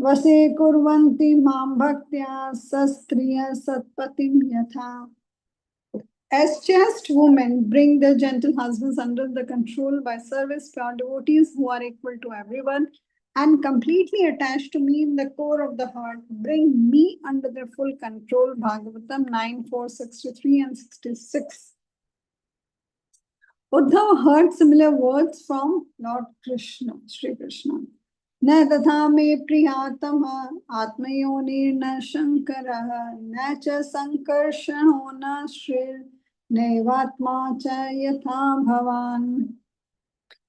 [SPEAKER 5] वसे कुर्वन्ति मां भक्त्या सस्त्रिय satpatim yatha. As chaste women bring their gentle husbands under the control by service, pure devotees who are equal to everyone and completely attached to me in the core of the heart bring me under their full control. Bhagavatam 9.4.63 and 66. Uddhava heard similar words from Lord Krishna, Sri Krishna. न तथा मे प्रियातमः आत्मयोनिर्न शङ्करः न च सङ्कर्षणो न श्रीर्नैवात्मा च यथा भवान्.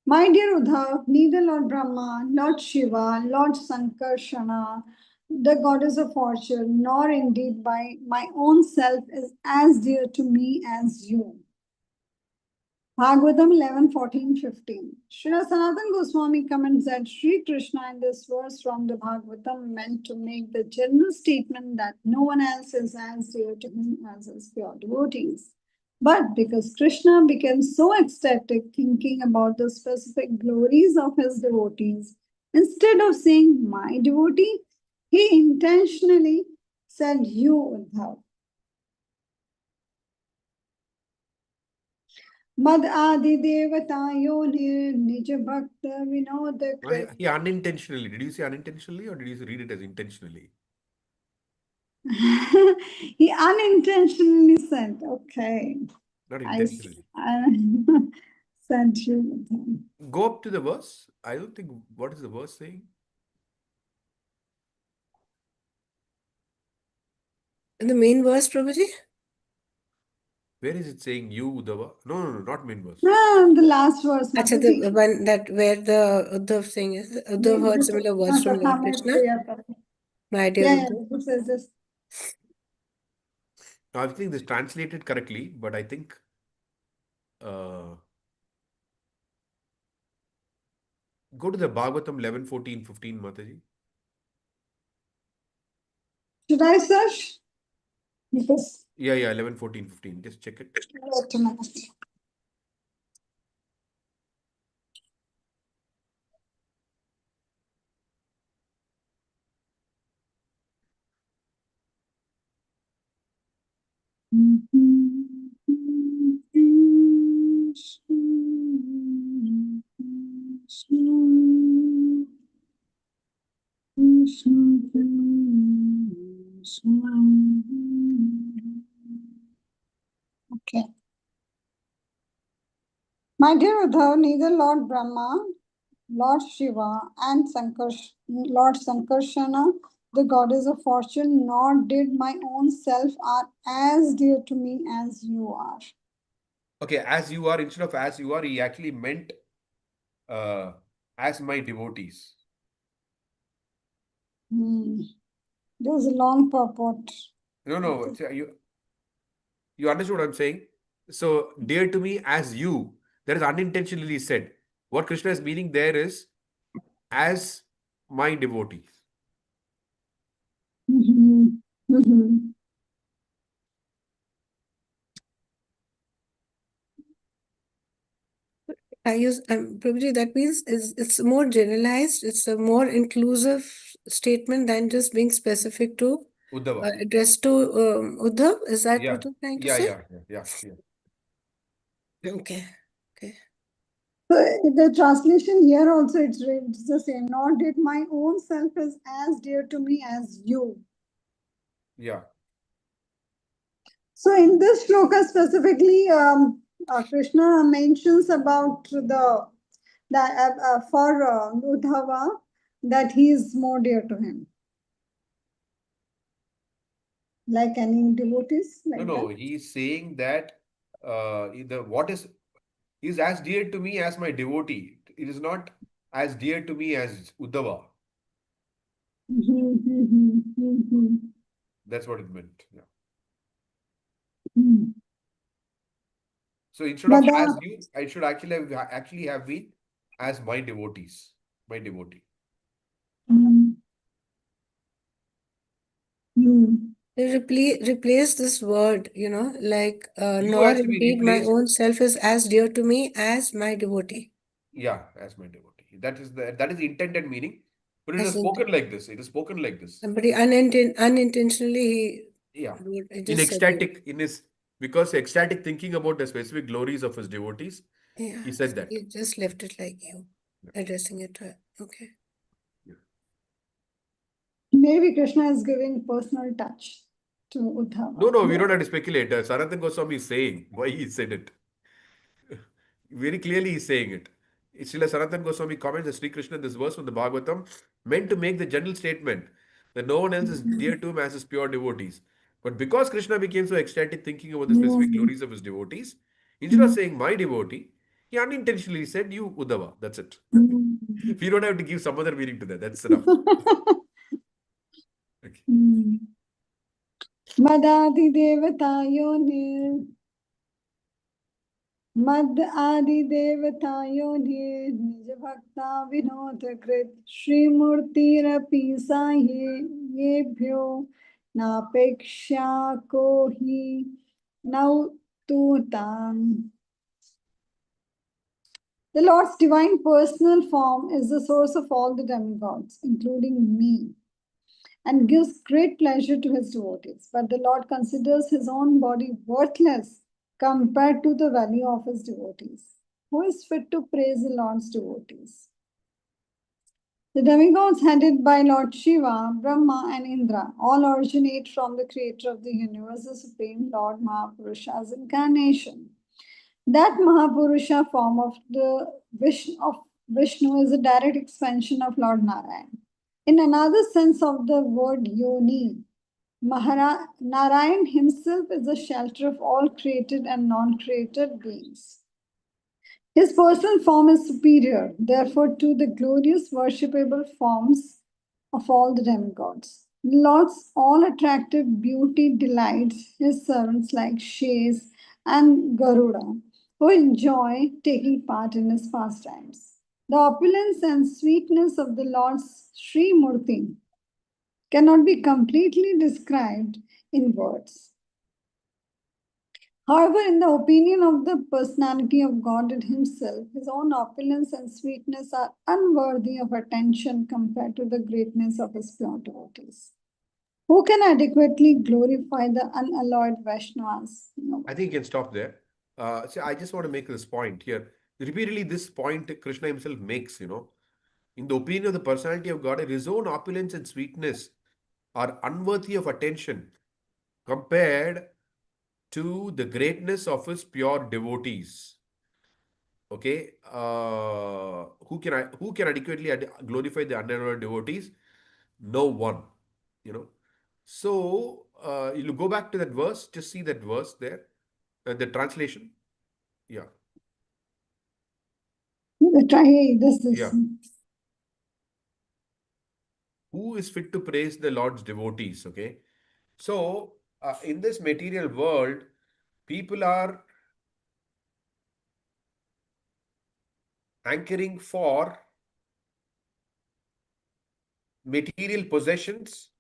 [SPEAKER 5] My dear Uddhav, neither Lord Brahma, Lord Shiva, Lord Sankarshana, the goddess of fortune, nor indeed by my own self is as dear to me as you. Bhagavatam 11:14-15. Srila Sanatana Goswami comments that Sri Krishna in this verse from the Bhagavatam meant to make the general statement that no one else is as dear to him as his pure devotees. But because Krishna became so ecstatic thinking about the specific glories of his devotees, instead of saying my devotee, he intentionally said you, Uddhav. Mad adi devatayo nij bhakta vinoda
[SPEAKER 1] Why
[SPEAKER 5] krit.
[SPEAKER 1] he unintentionally? Did you say unintentionally or did you read it as intentionally?
[SPEAKER 5] He unintentionally said, okay,
[SPEAKER 1] Not
[SPEAKER 5] I
[SPEAKER 1] intentionally.
[SPEAKER 5] sent you with him.
[SPEAKER 1] Go up to the verse. I don't think, what is the verse saying?
[SPEAKER 3] The main verse, Prabhuji?
[SPEAKER 1] Where is it saying you, Uddhava? No, not main verse.
[SPEAKER 5] The last verse,
[SPEAKER 3] Acha,
[SPEAKER 5] Mataji.
[SPEAKER 3] the one that where the Uddhav saying is Uddhav heard similar words from Lord Krishna. My dear
[SPEAKER 5] Yeah,
[SPEAKER 3] Uddhav.
[SPEAKER 5] this is this.
[SPEAKER 1] Now, I think this translated correctly, but I think go to the Bhagavatam 11:14-15, Mataji.
[SPEAKER 5] Should I search? Because
[SPEAKER 1] Yeah, 11:14-15. Just check it.
[SPEAKER 5] wait a minute. Okay. My dear Uddhav, neither Lord Brahma, Lord Shiva, and Lord Sankarsana, the goddess of fortune, nor did my own self are as dear to me as you are.
[SPEAKER 1] Okay, as you are, instead of as you are, he actually meant as my devotees.
[SPEAKER 5] There was a long purport.
[SPEAKER 1] No, you understood what I'm saying? So, dear to me as you, that is unintentionally said. What Krishna is meaning there is as my devotees.
[SPEAKER 3] I use Prabhuji, that means it's more generalized, it's a more inclusive statement than just being specific to
[SPEAKER 1] Uddhava.
[SPEAKER 3] addressed to Uddhav. Is that
[SPEAKER 1] Yeah.
[SPEAKER 3] what you're trying to
[SPEAKER 1] Yeah,
[SPEAKER 3] say?
[SPEAKER 1] yeah.
[SPEAKER 3] Okay. Okay.
[SPEAKER 5] So the translation here also it's the same. Nor did my own self is as dear to me as you.
[SPEAKER 1] Yeah.
[SPEAKER 5] So in this shloka specifically, Krishna mentions about for Uddhava that he is more dear to him. Like any devotees, like
[SPEAKER 1] No,
[SPEAKER 5] that.
[SPEAKER 1] he's saying that is as dear to me as my devotee. It is not as dear to me as Uddhava. That's what it meant. Yeah. So instead of
[SPEAKER 5] But
[SPEAKER 1] as you, I should actually have been as my devotees, my devotee.
[SPEAKER 3] Replace this word, like
[SPEAKER 1] You
[SPEAKER 3] nor
[SPEAKER 1] has to be
[SPEAKER 3] indeed my
[SPEAKER 1] replaced.
[SPEAKER 3] own self is as dear to me as my devotee.
[SPEAKER 1] Yeah, as my devotee. That is the intended meaning. But it
[SPEAKER 3] As
[SPEAKER 1] is
[SPEAKER 3] in
[SPEAKER 1] spoken like this. It is spoken like this.
[SPEAKER 3] somebody unintentionally
[SPEAKER 1] Yeah.
[SPEAKER 3] he
[SPEAKER 1] In
[SPEAKER 3] just said it.
[SPEAKER 1] ecstatic, because ecstatic thinking about the specific glories of his devotees,
[SPEAKER 3] Yeah,
[SPEAKER 1] he said that.
[SPEAKER 3] he just left it like you, addressing it to okay.
[SPEAKER 5] maybe Krishna is giving personal touch to Uddhava.
[SPEAKER 1] No, we don't have to speculate. Sanatana Goswami is saying why he said it. Very clearly, he's saying it. Srila Sanatana Goswami comments that Sri Krishna in this verse from the Bhagavatam meant to make the general statement that no one else is dear to him as his pure devotees. But because Krishna became so ecstatic thinking about the specific glories of his devotees, instead of saying my devotee, he unintentionally said you Uddhava. That's it. We don't have to give some other meaning to that. That's enough. Okay.
[SPEAKER 5] Madadi devatayo मद आदि देवतायो निज भक्ता विनोद कृत श्रीमूर्तिरपि साये येभ्यो नापेक्षा को ही नौतुताम. The Lord's divine personal form is the source of all the demigods, including me, and gives great pleasure to his devotees. But the Lord considers his own body worthless compared to the value of his devotees. Who is fit to praise the Lord's devotees? The demigods headed by Lord Shiva, Brahma, and Indra all originate from the creator of the universe, the Supreme Lord Mahapurusha's incarnation. That Mahapurusha form of Vishnu is a direct expansion of Lord Narayan. In another sense of the word yoni, Narayan himself is the shelter of all created and non-created beings. His personal form is superior, therefore, to the glorious worshipable forms of all the demigods. Lord's all attractive beauty delights his servants like Shays and Garuda, who enjoy taking part in his pastimes. The opulence and sweetness of the Lord's Sri Murti cannot be completely described in words. However, in the opinion of the personality of God himself, his own opulence and sweetness are unworthy of attention compared to the greatness of his pure devotees. Who can adequately glorify the unalloyed Vaishnavas? No.
[SPEAKER 1] I think you can stop there. So I just want to make this point here. Repeatedly, this point Krishna himself makes, in the opinion of the personality of God, his own opulence and sweetness are unworthy of attention compared to the greatness of his pure devotees. Okay, who can adequately glorify the unennoyed devotees? No one. You know. So you go back to that verse. Just see that verse there, the translation. Yeah,
[SPEAKER 5] Try this.
[SPEAKER 1] yeah. Who is fit to praise the Lord's devotees? Okay. So in this material world, people are hankering for material possessions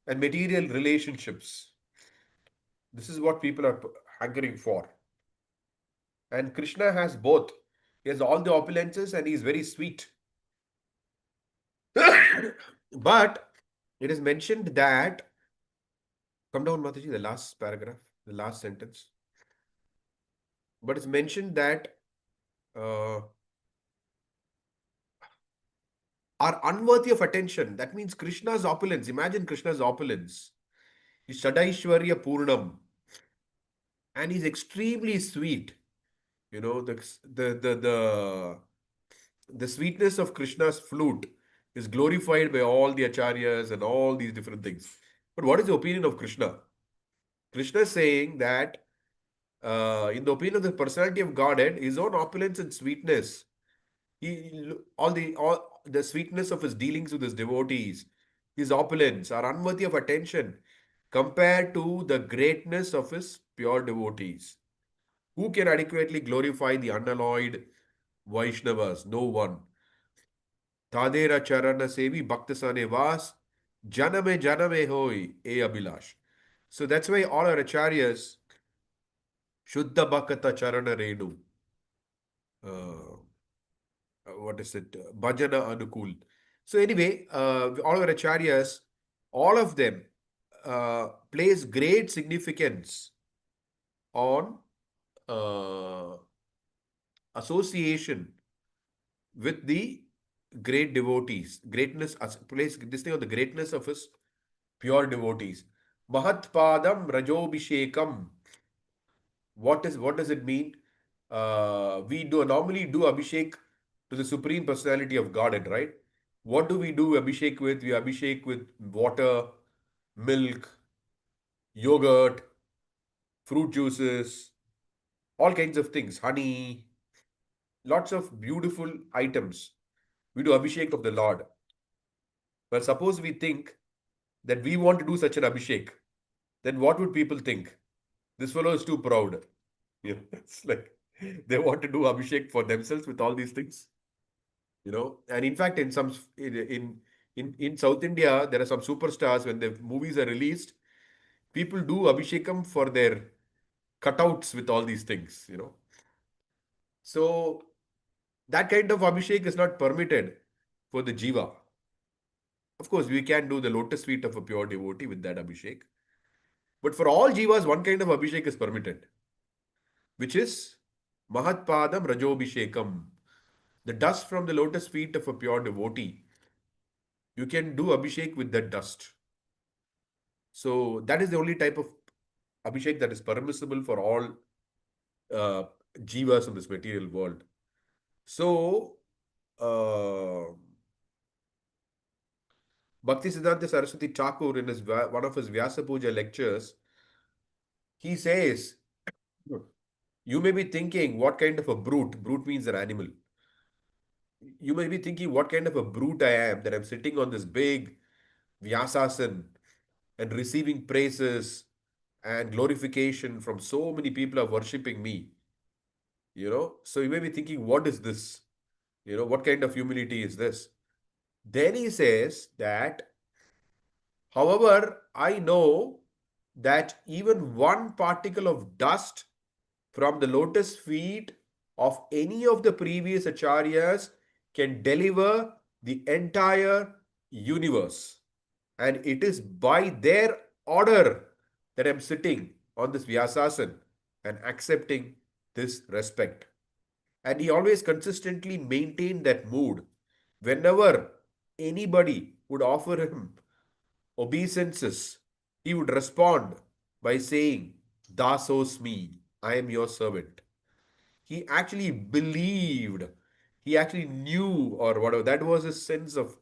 [SPEAKER 1] and material relationships. This is what people are hankering for. And Krishna has both. He has all the opulences and he is very sweet. But it is mentioned that, come down, Mataji, the last paragraph, the last sentence. But it's mentioned that uh, are unworthy of attention. That means Krishna's opulence. Imagine Krishna's opulence. He's Shadaishwarya Purnam. And he's extremely sweet. You know, the sweetness of Krishna's flute is glorified by all the acharyas and all these different things. But what is the opinion of Krishna? Krishna is saying that in the opinion of the personality of Godhead, his own opulence and sweetness, all the sweetness of his dealings with his devotees, his opulence are unworthy of attention compared to the greatness of his pure devotees. Who can adequately glorify the unalloyed Vaishnavas? No one. Tadera charana sevi bhaktasane vas janame hoi e abhilash. So that's why all our acharyas, Shuddha Bhakata Charana Renu, uh, what is it? Bhajana Anukul. So anyway, all our acharyas, all of them place great significance on uh, association with the great devotees. Greatness, place this thing on the greatness of his pure devotees. Mahatpadam Rajobhishekam. What does it mean? We do normally do Abhishek to the Supreme Personality of Godhead, right? What do we do Abhishek with? We Abhishek with water, milk, yogurt, fruit juices, all kinds of things, honey, lots of beautiful items. We do Abhishek of the Lord. But suppose we think that we want to do such an Abhishek, then what would people think? This fellow is too proud. Yeah, it's like they want to do Abhishek for themselves with all these things. And in fact, in some in South India, there are some superstars. When the movies are released, people do Abhishekam for their cutouts with all these things. So that kind of Abhishek is not permitted for the Jiva. Of course, we can do the lotus feet of a pure devotee with that Abhishek. But for all Jivas, one kind of Abhishek is permitted, which is Mahatpadam Rajobhishekam. The dust from the lotus feet of a pure devotee. You can do Abhishek with that dust. So that is the only type of Abhishek that is permissible for all Jivas in this material world. So, Bhakti Siddhanta Saraswati Thakur, in one of his Vyasa Puja lectures, he says, you may be thinking, what kind of a brute means an animal. You may be thinking, what kind of a brute I am, that I'm sitting on this big Vyasasan and receiving praises and glorification from so many people are worshipping me. So you may be thinking, what is this? What kind of humility is this? Then he says that, however, I know that even one particle of dust from the lotus feet of any of the previous acharyas can deliver the entire universe. And it is by their order that I'm sitting on this Vyasasan and accepting this respect. And he always consistently maintained that mood. Whenever anybody would offer him obeisances, he would respond by saying, Dasosmi, I am your servant. He actually believed, he actually knew, or whatever. That was his sense of,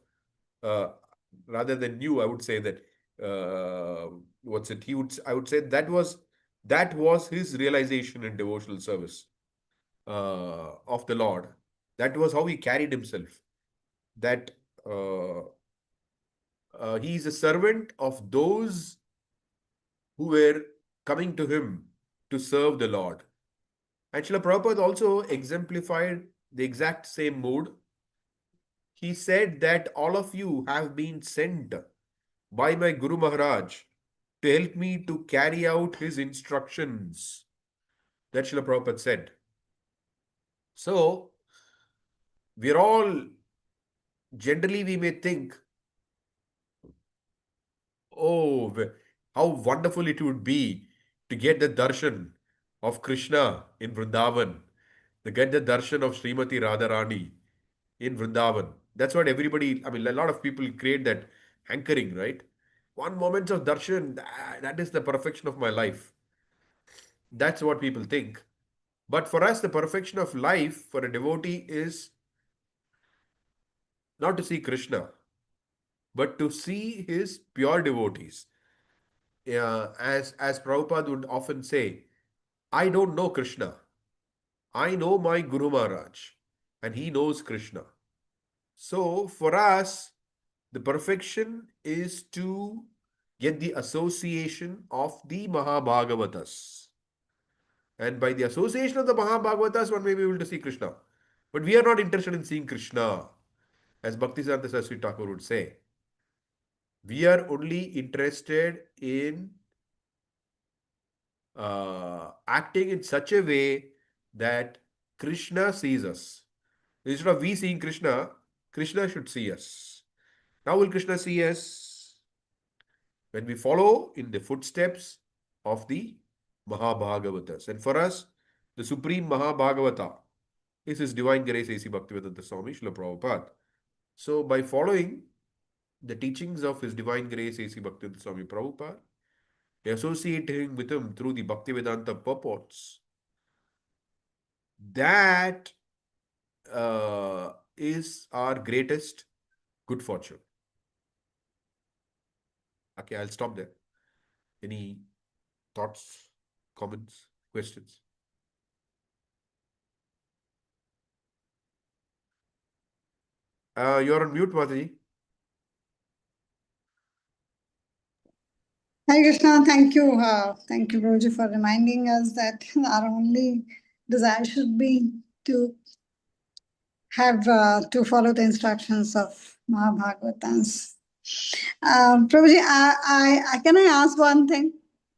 [SPEAKER 1] uh, rather than knew, I would say that, what's it? I would say that was his realization in devotional service of the Lord. That was how he carried himself. That uh, he is a servant of those who were coming to him to serve the Lord. And Srila Prabhupada also exemplified the exact same mood. He said that all of you have been sent by my Guru Maharaj to help me to carry out his instructions. That Srila Prabhupada said. So, we're all, generally we may think, oh, how wonderful it would be to get the darshan of Krishna in Vrindavan, to get the darshan of Srimati Radharani in Vrindavan. That's what everybody, I mean, a lot of people create that hankering, right? One moment of darshan, that is the perfection of my life. That's what people think. But for us, the perfection of life for a devotee is not to see Krishna, but to see his pure devotees. As Prabhupada would often say, I don't know Krishna. I know my Guru Maharaj, and he knows Krishna. So for us, the perfection is to get the association of the Mahabhagavatas. And by the association of the Mahabhagavatas, one may be able to see Krishna. But we are not interested in seeing Krishna, as Bhaktisiddhanta Saraswati Thakur would say. We are only interested in acting in such a way that Krishna sees us. Instead of we seeing Krishna, Krishna should see us. How will Krishna see us? When we follow in the footsteps of the Mahabhagavatas. And for us, the supreme Mahabhagavata is His Divine Grace A.C. Bhaktivedanta Swami Srila Prabhupada. So by following the teachings of His Divine Grace A.C. Bhaktivedanta Swami Prabhupada, associating with him through the Bhaktivedanta purports, that is our greatest good fortune. Okay, I'll stop there. Any thoughts, comments, questions? You're on mute, Mataji.
[SPEAKER 5] Hi Krishna, thank you. Thank you, Roji, for reminding us that our only desire should be to have to follow the instructions of Mahabhagavatans. Prabhuji, can I ask one thing?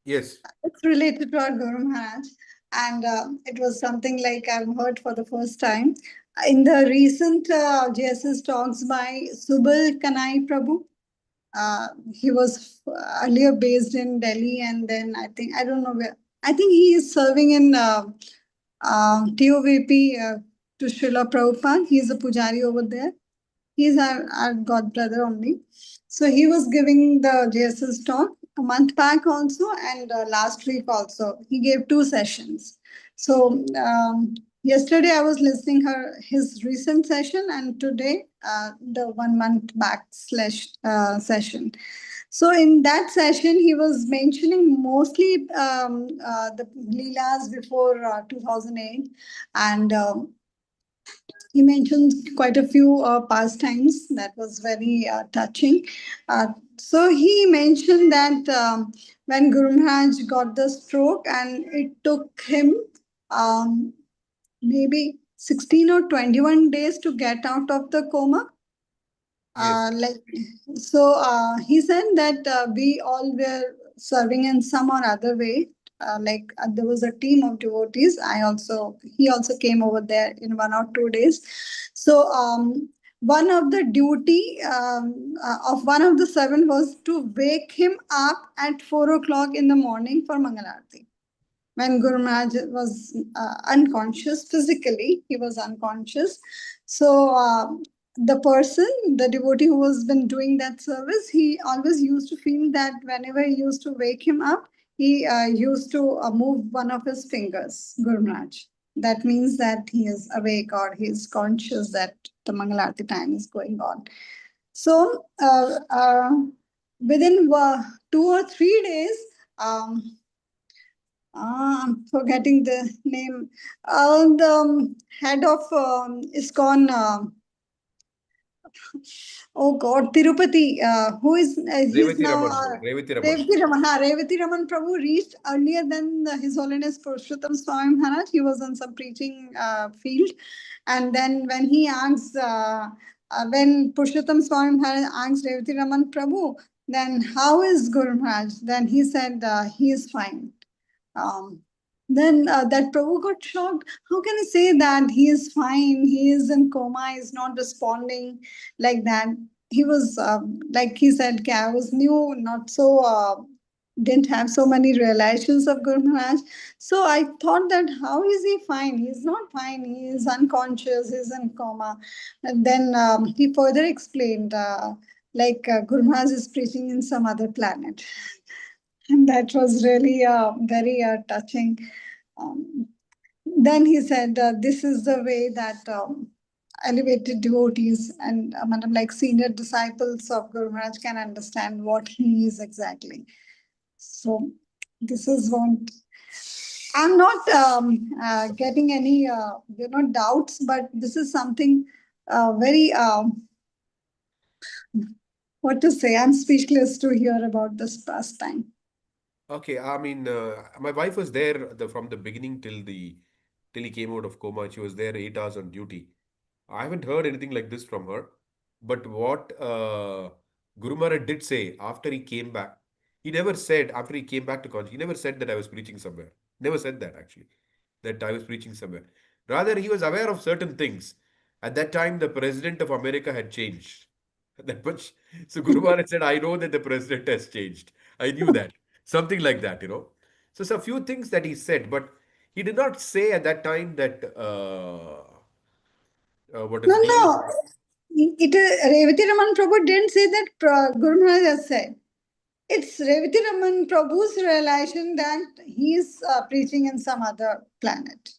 [SPEAKER 1] Yes.
[SPEAKER 5] It's related to our Guru Maharaj, and it was something like I've heard for the first time. In the recent GSS talks by Subal Kanai Prabhu, he was earlier based in Delhi, and then I don't know where. I think he is serving in TOVP to Srila Prabhupada. He is a pujari over there. He's our god brother only. So he was giving the JSS talk a month back also, and last week also. He gave 2 sessions. So yesterday I was listening his recent session, and today the 1 month back session. So in that session, he was mentioning mostly the Leelas before 2008, and he mentioned quite a few pastimes that was very touching. So he mentioned that when Guru Maharaj got the stroke, and it took him maybe 16 or 21 days to get out of the coma.
[SPEAKER 1] Yes.
[SPEAKER 5] He said that we all were serving in some or other way. There was a team of devotees. He also came over there in 1 or 2 days. So one of the duty of one of the 7 was to wake him up at 4 o'clock in the morning for Mangalarti. When Guru Maharaj was unconscious physically, he was unconscious. So the person, the devotee who has been doing that service, he always used to feel that whenever he used to wake him up, he used to move one of his fingers, Guru Maharaj. That means that he is awake or he is conscious that the Mangalarti time is going on. So within 2 or 3 days, I'm forgetting the name, the head of ISKCON, oh God, Tirupati, who is he's
[SPEAKER 1] Revati
[SPEAKER 5] now
[SPEAKER 1] Raman, Revati Raman.
[SPEAKER 5] Revati Raman. Revati Raman Prabhu reached earlier than His Holiness Purushottam Swami Maharaj. He was on some preaching field, and then when he asked, when Purushottam Swami Maharaj asked Revati Raman Prabhu, then how is Guru Maharaj? Then he said he is fine. Um, then that Prabhu got shocked. How can he say that he is fine? He is in coma. He is not responding like that. He was like he said, I was new, not so didn't have so many realizations of Guru Maharaj. So I thought that how is he fine? He's not fine. He is unconscious. He's in coma. And then he further explained, Guru Maharaj is preaching in some other planet. And that was really very touching. Um, then he said, this is the way that elevated devotees and like senior disciples of Guru Maharaj can understand what he is exactly. So this is what I'm not getting any doubts, but this is something very what to say. I'm speechless to hear about this pastime.
[SPEAKER 1] Okay, I mean, my wife was there from the beginning till he came out of coma. She was there 8 hours on duty. I haven't heard anything like this from her. But what Guru Maharaj did say after he came back, he never said after he came back to college, he never said that I was preaching somewhere. Never said that actually, that I was preaching somewhere. Rather, he was aware of certain things. At that time, the president of America had changed. That much. So Guru Maharaj said, I know that the president has changed. I knew that. Something like that. So it's a few things that he said, but he did not say at that time that what
[SPEAKER 5] No,
[SPEAKER 1] is being.
[SPEAKER 5] no. Revati Raman Prabhu didn't say that Guru Maharaj has said. It's Revati Raman Prabhu's realization that he is preaching in some other planet.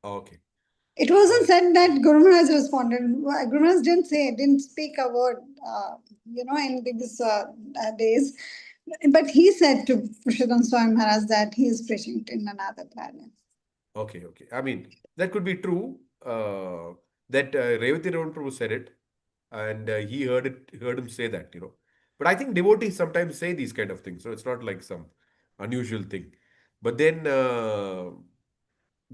[SPEAKER 1] Okay.
[SPEAKER 5] It wasn't said that Guru Maharaj responded. Guru Maharaj didn't speak a word, in these days. But he said to Purushottam Swami Maharaj that he is preaching in another planet.
[SPEAKER 1] Okay. I mean, that could be true. That Revati Raman Prabhu said it, and he heard him say that. But I think devotees sometimes say these kind of things, so it's not like some unusual thing. But then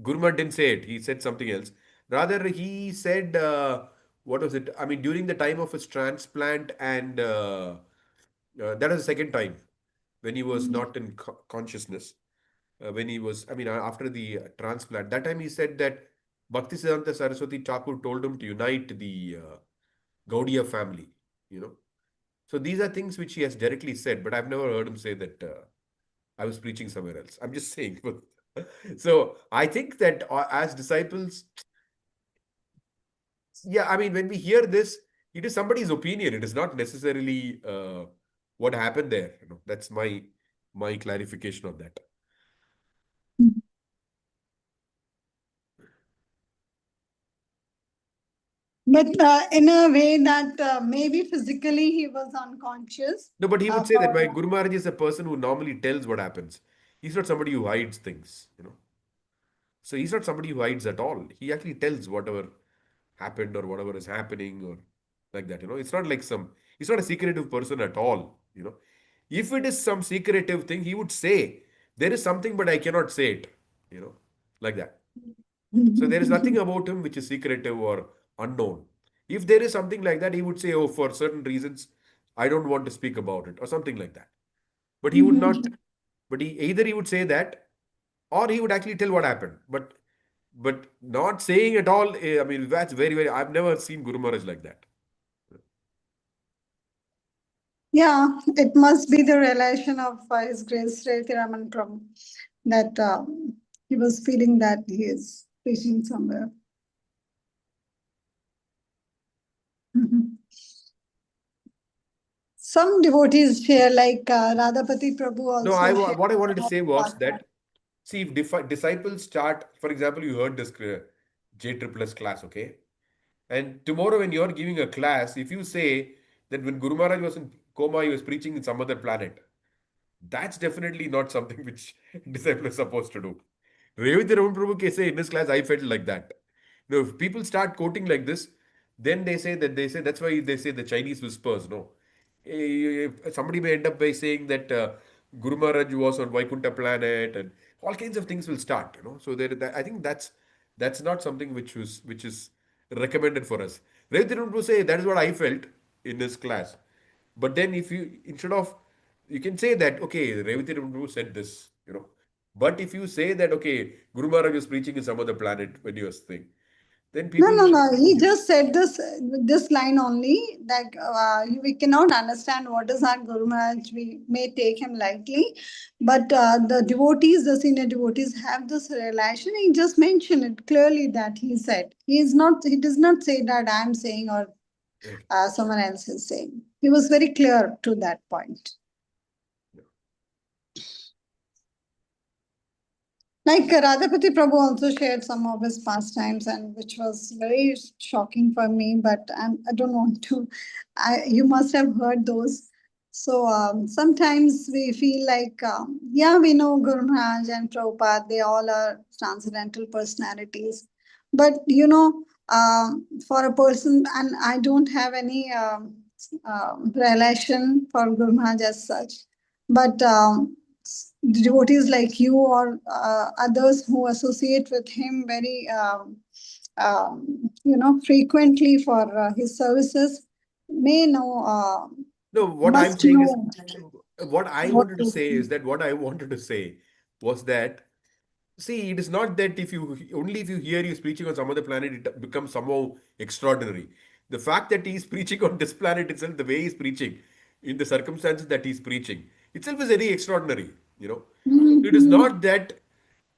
[SPEAKER 1] Guru Maharaj didn't say it. He said something else. Rather, he said, what was it? I mean, during the time of his transplant, and that was the second time when he was not in consciousness. When he was, I mean, after the transplant, that time he said that Bhaktisiddhanta Saraswati Thakur told him to unite the Gaudiya family, you know. So these are things which he has directly said, but I've never heard him say that I was preaching somewhere else. I'm just saying. So I think that as disciples, yeah, I mean, when we hear this, it is somebody's opinion. It is not necessarily what happened there. That's my clarification on that.
[SPEAKER 5] But in a way that maybe physically he was unconscious.
[SPEAKER 1] No, but he would say that my
[SPEAKER 5] For
[SPEAKER 1] Guru Maharaj is a person who normally tells what happens. He's not somebody who hides things. So he's not somebody who hides at all. He actually tells whatever happened or whatever is happening or like that. It's not like he's not a secretive person at all. If it is some secretive thing, he would say, there is something, but I cannot say it, like that. So there is nothing about him which is secretive or unknown. If there is something like that, he would say, oh, for certain reasons, I don't want to speak about it or something like that. But he would not, but either he would say that or he would actually tell what happened. But not saying at all, I mean, that's very, very, I've never seen Guru Maharaj like that.
[SPEAKER 5] yeah, it must be the relation of His Grace Revati Raman Prabhu that he was feeling that he is preaching somewhere. Some devotees share, like Radhapati Prabhu also.
[SPEAKER 1] No,
[SPEAKER 5] shared
[SPEAKER 1] what I wanted to say was
[SPEAKER 5] about
[SPEAKER 1] that, see, if disciples start, for example, you heard this J class, okay? And tomorrow when you're giving a class, if you say that when Guru Maharaj was in coma, he was preaching in some other planet, that's definitely not something which disciple is supposed to do. Revati Raman Prabhu can say in his class, I felt like that. You know, if people start quoting like this, then they say that's why they say the Chinese whispers. No, somebody may end up by saying that Guru Maharaj was on Vaikuntha planet, and all kinds of things will start. You know, so I think that's not something which is recommended for us. Revati Raman Prabhu say that is what I felt in his class. But then if you instead of you can say that okay, Revati Raman said this, you know. But if you say that okay, Guru Maharaj was preaching in some other planet when he was saying, then
[SPEAKER 5] No,
[SPEAKER 1] people
[SPEAKER 5] no,
[SPEAKER 1] will
[SPEAKER 5] no. He just said this line only, that we cannot understand what is our Guru Maharaj. We may take him lightly, but the devotees, the senior devotees, have this relation. He just mentioned it clearly that he said he is not. He does not say that I am saying or
[SPEAKER 1] Okay.
[SPEAKER 5] someone else is saying. He was very clear to that point. Like Radhapati Prabhu also shared some of his pastimes, and which was very shocking for me. But I don't want to. You must have heard those. So sometimes we feel like, yeah, we know Guru Maharaj and Prabhupada. They all are transcendental personalities. But for a person, and I don't have any relation for Guru Maharaj as such. But devotees like you or others who associate with him very frequently for his services may know,
[SPEAKER 1] No, what I'm
[SPEAKER 5] must
[SPEAKER 1] saying is,
[SPEAKER 5] know
[SPEAKER 1] what I
[SPEAKER 5] what
[SPEAKER 1] wanted to
[SPEAKER 5] to
[SPEAKER 1] say
[SPEAKER 5] do.
[SPEAKER 1] is that what I wanted to say was that, see, it is not that if you hear he's preaching on some other planet, it becomes somehow extraordinary. The fact that he's preaching on this planet itself, the way he's preaching, in the circumstances that he's preaching, itself is very extraordinary, you know. It is
[SPEAKER 5] Mhm.
[SPEAKER 1] not that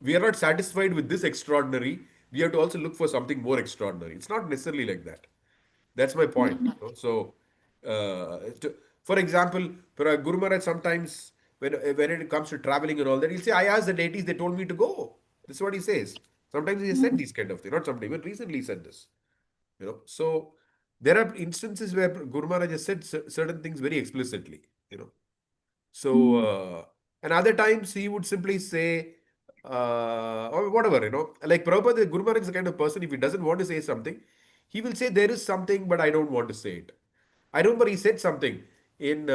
[SPEAKER 1] we are not satisfied with this extraordinary, we have to also look for something more extraordinary. It's not necessarily like that. That's my point. You know? So, for example, Guru Maharaj sometimes, when it comes to traveling and all that, he'll say, I asked the deities, they told me to go. This is what he says. Sometimes he has said these kind of things. Not sometimes, even recently he said this. You know, so there are instances where Guru Maharaj has said certain things very explicitly. You know, so and other times he would simply say, or whatever, you know, like Prabhupada, Guru Maharaj is the kind of person, if he doesn't want to say something, he will say there is something, but I don't want to say it. I remember he said something in,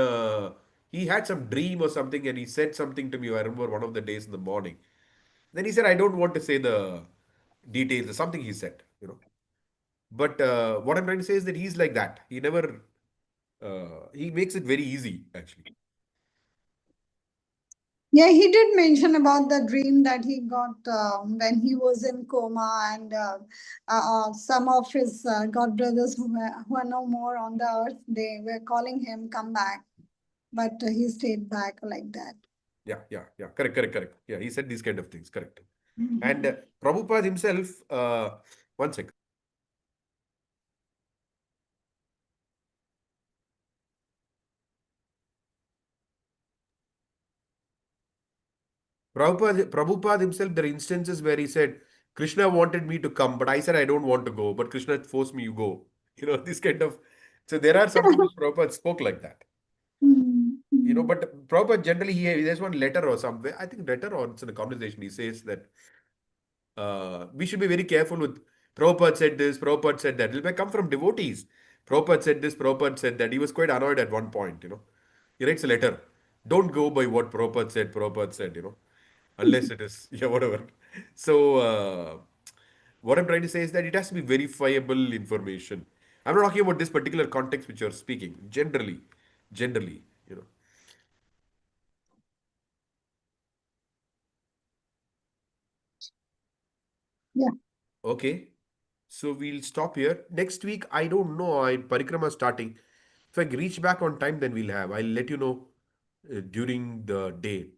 [SPEAKER 1] he had some dream or something, and he said something to me. I remember one of the days in the morning. Then he said, I don't want to say the details or something he said, you know. But what I'm trying to say is that he's like that. He never, he makes it very easy, actually.
[SPEAKER 5] Yeah, he did mention about the dream that he got when he was in coma, and some of his god brothers who are no more on the earth, they were calling him come back, but he stayed back like that.
[SPEAKER 1] Yeah. Correct. Yeah, he said these kind of things. Correct. And
[SPEAKER 5] Mhm.
[SPEAKER 1] Prabhupada himself, one second. Prabhupada himself, there are instances where he said, Krishna wanted me to come, but I said I don't want to go, but Krishna forced me to go. You know, this kind of. So there are some people Prabhupada spoke like that. You know,
[SPEAKER 5] Mhm.
[SPEAKER 1] but Prabhupada generally, there's one letter or somewhere, I think letter or it's in a conversation, he says that we should be very careful with Prabhupada said this, Prabhupada said that. It may come from devotees. Prabhupada said this, Prabhupada said that. He was quite annoyed at one point, you know. He writes a letter. Don't go by what Prabhupada said, you know, unless it is, yeah, whatever. So, what I'm trying to say is that it has to be verifiable information. I'm not talking about this particular context which you're speaking. Generally, you know.
[SPEAKER 5] Yeah.
[SPEAKER 1] Okay. So we'll stop here. Next week, I don't know. Parikrama starting. If I reach back on time, then we'll have. I'll let you know during the day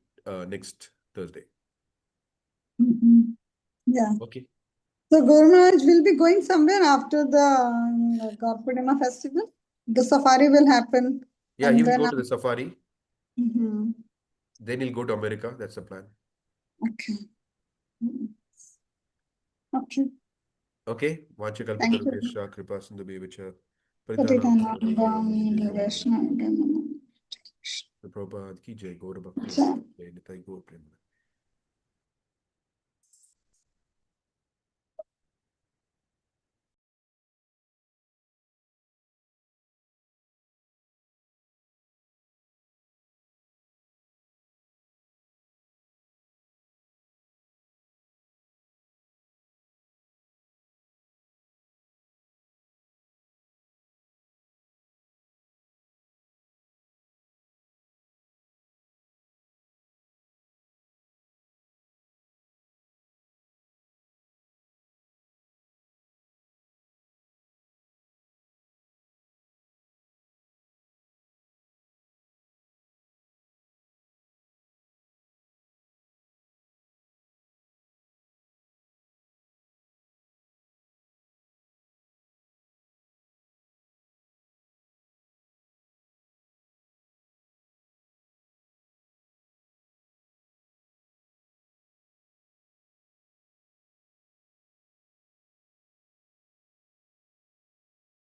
[SPEAKER 1] next Thursday.
[SPEAKER 5] Mhm. Yeah.
[SPEAKER 1] Okay.
[SPEAKER 5] So Guru Maharaj will be going somewhere after the God Purnima festival. The safari will happen.
[SPEAKER 1] Yeah,
[SPEAKER 5] And
[SPEAKER 1] he will
[SPEAKER 5] then
[SPEAKER 1] go to the safari.
[SPEAKER 5] Mhm.
[SPEAKER 1] Then he'll go to America. That's the plan.
[SPEAKER 5] Okay. Mhm. Okay.
[SPEAKER 1] Okay. Vacha
[SPEAKER 5] Thank
[SPEAKER 1] kalpatarubhyascha
[SPEAKER 5] you.
[SPEAKER 1] kripa sindhubhyevacha paritanam
[SPEAKER 5] Patitanam
[SPEAKER 1] sarvabhyaya
[SPEAKER 5] Vaishnavam.
[SPEAKER 1] Prabhupada ki jai, Gaur Bhakti
[SPEAKER 5] Jai.
[SPEAKER 1] Jai, Nitai Gaur Prem.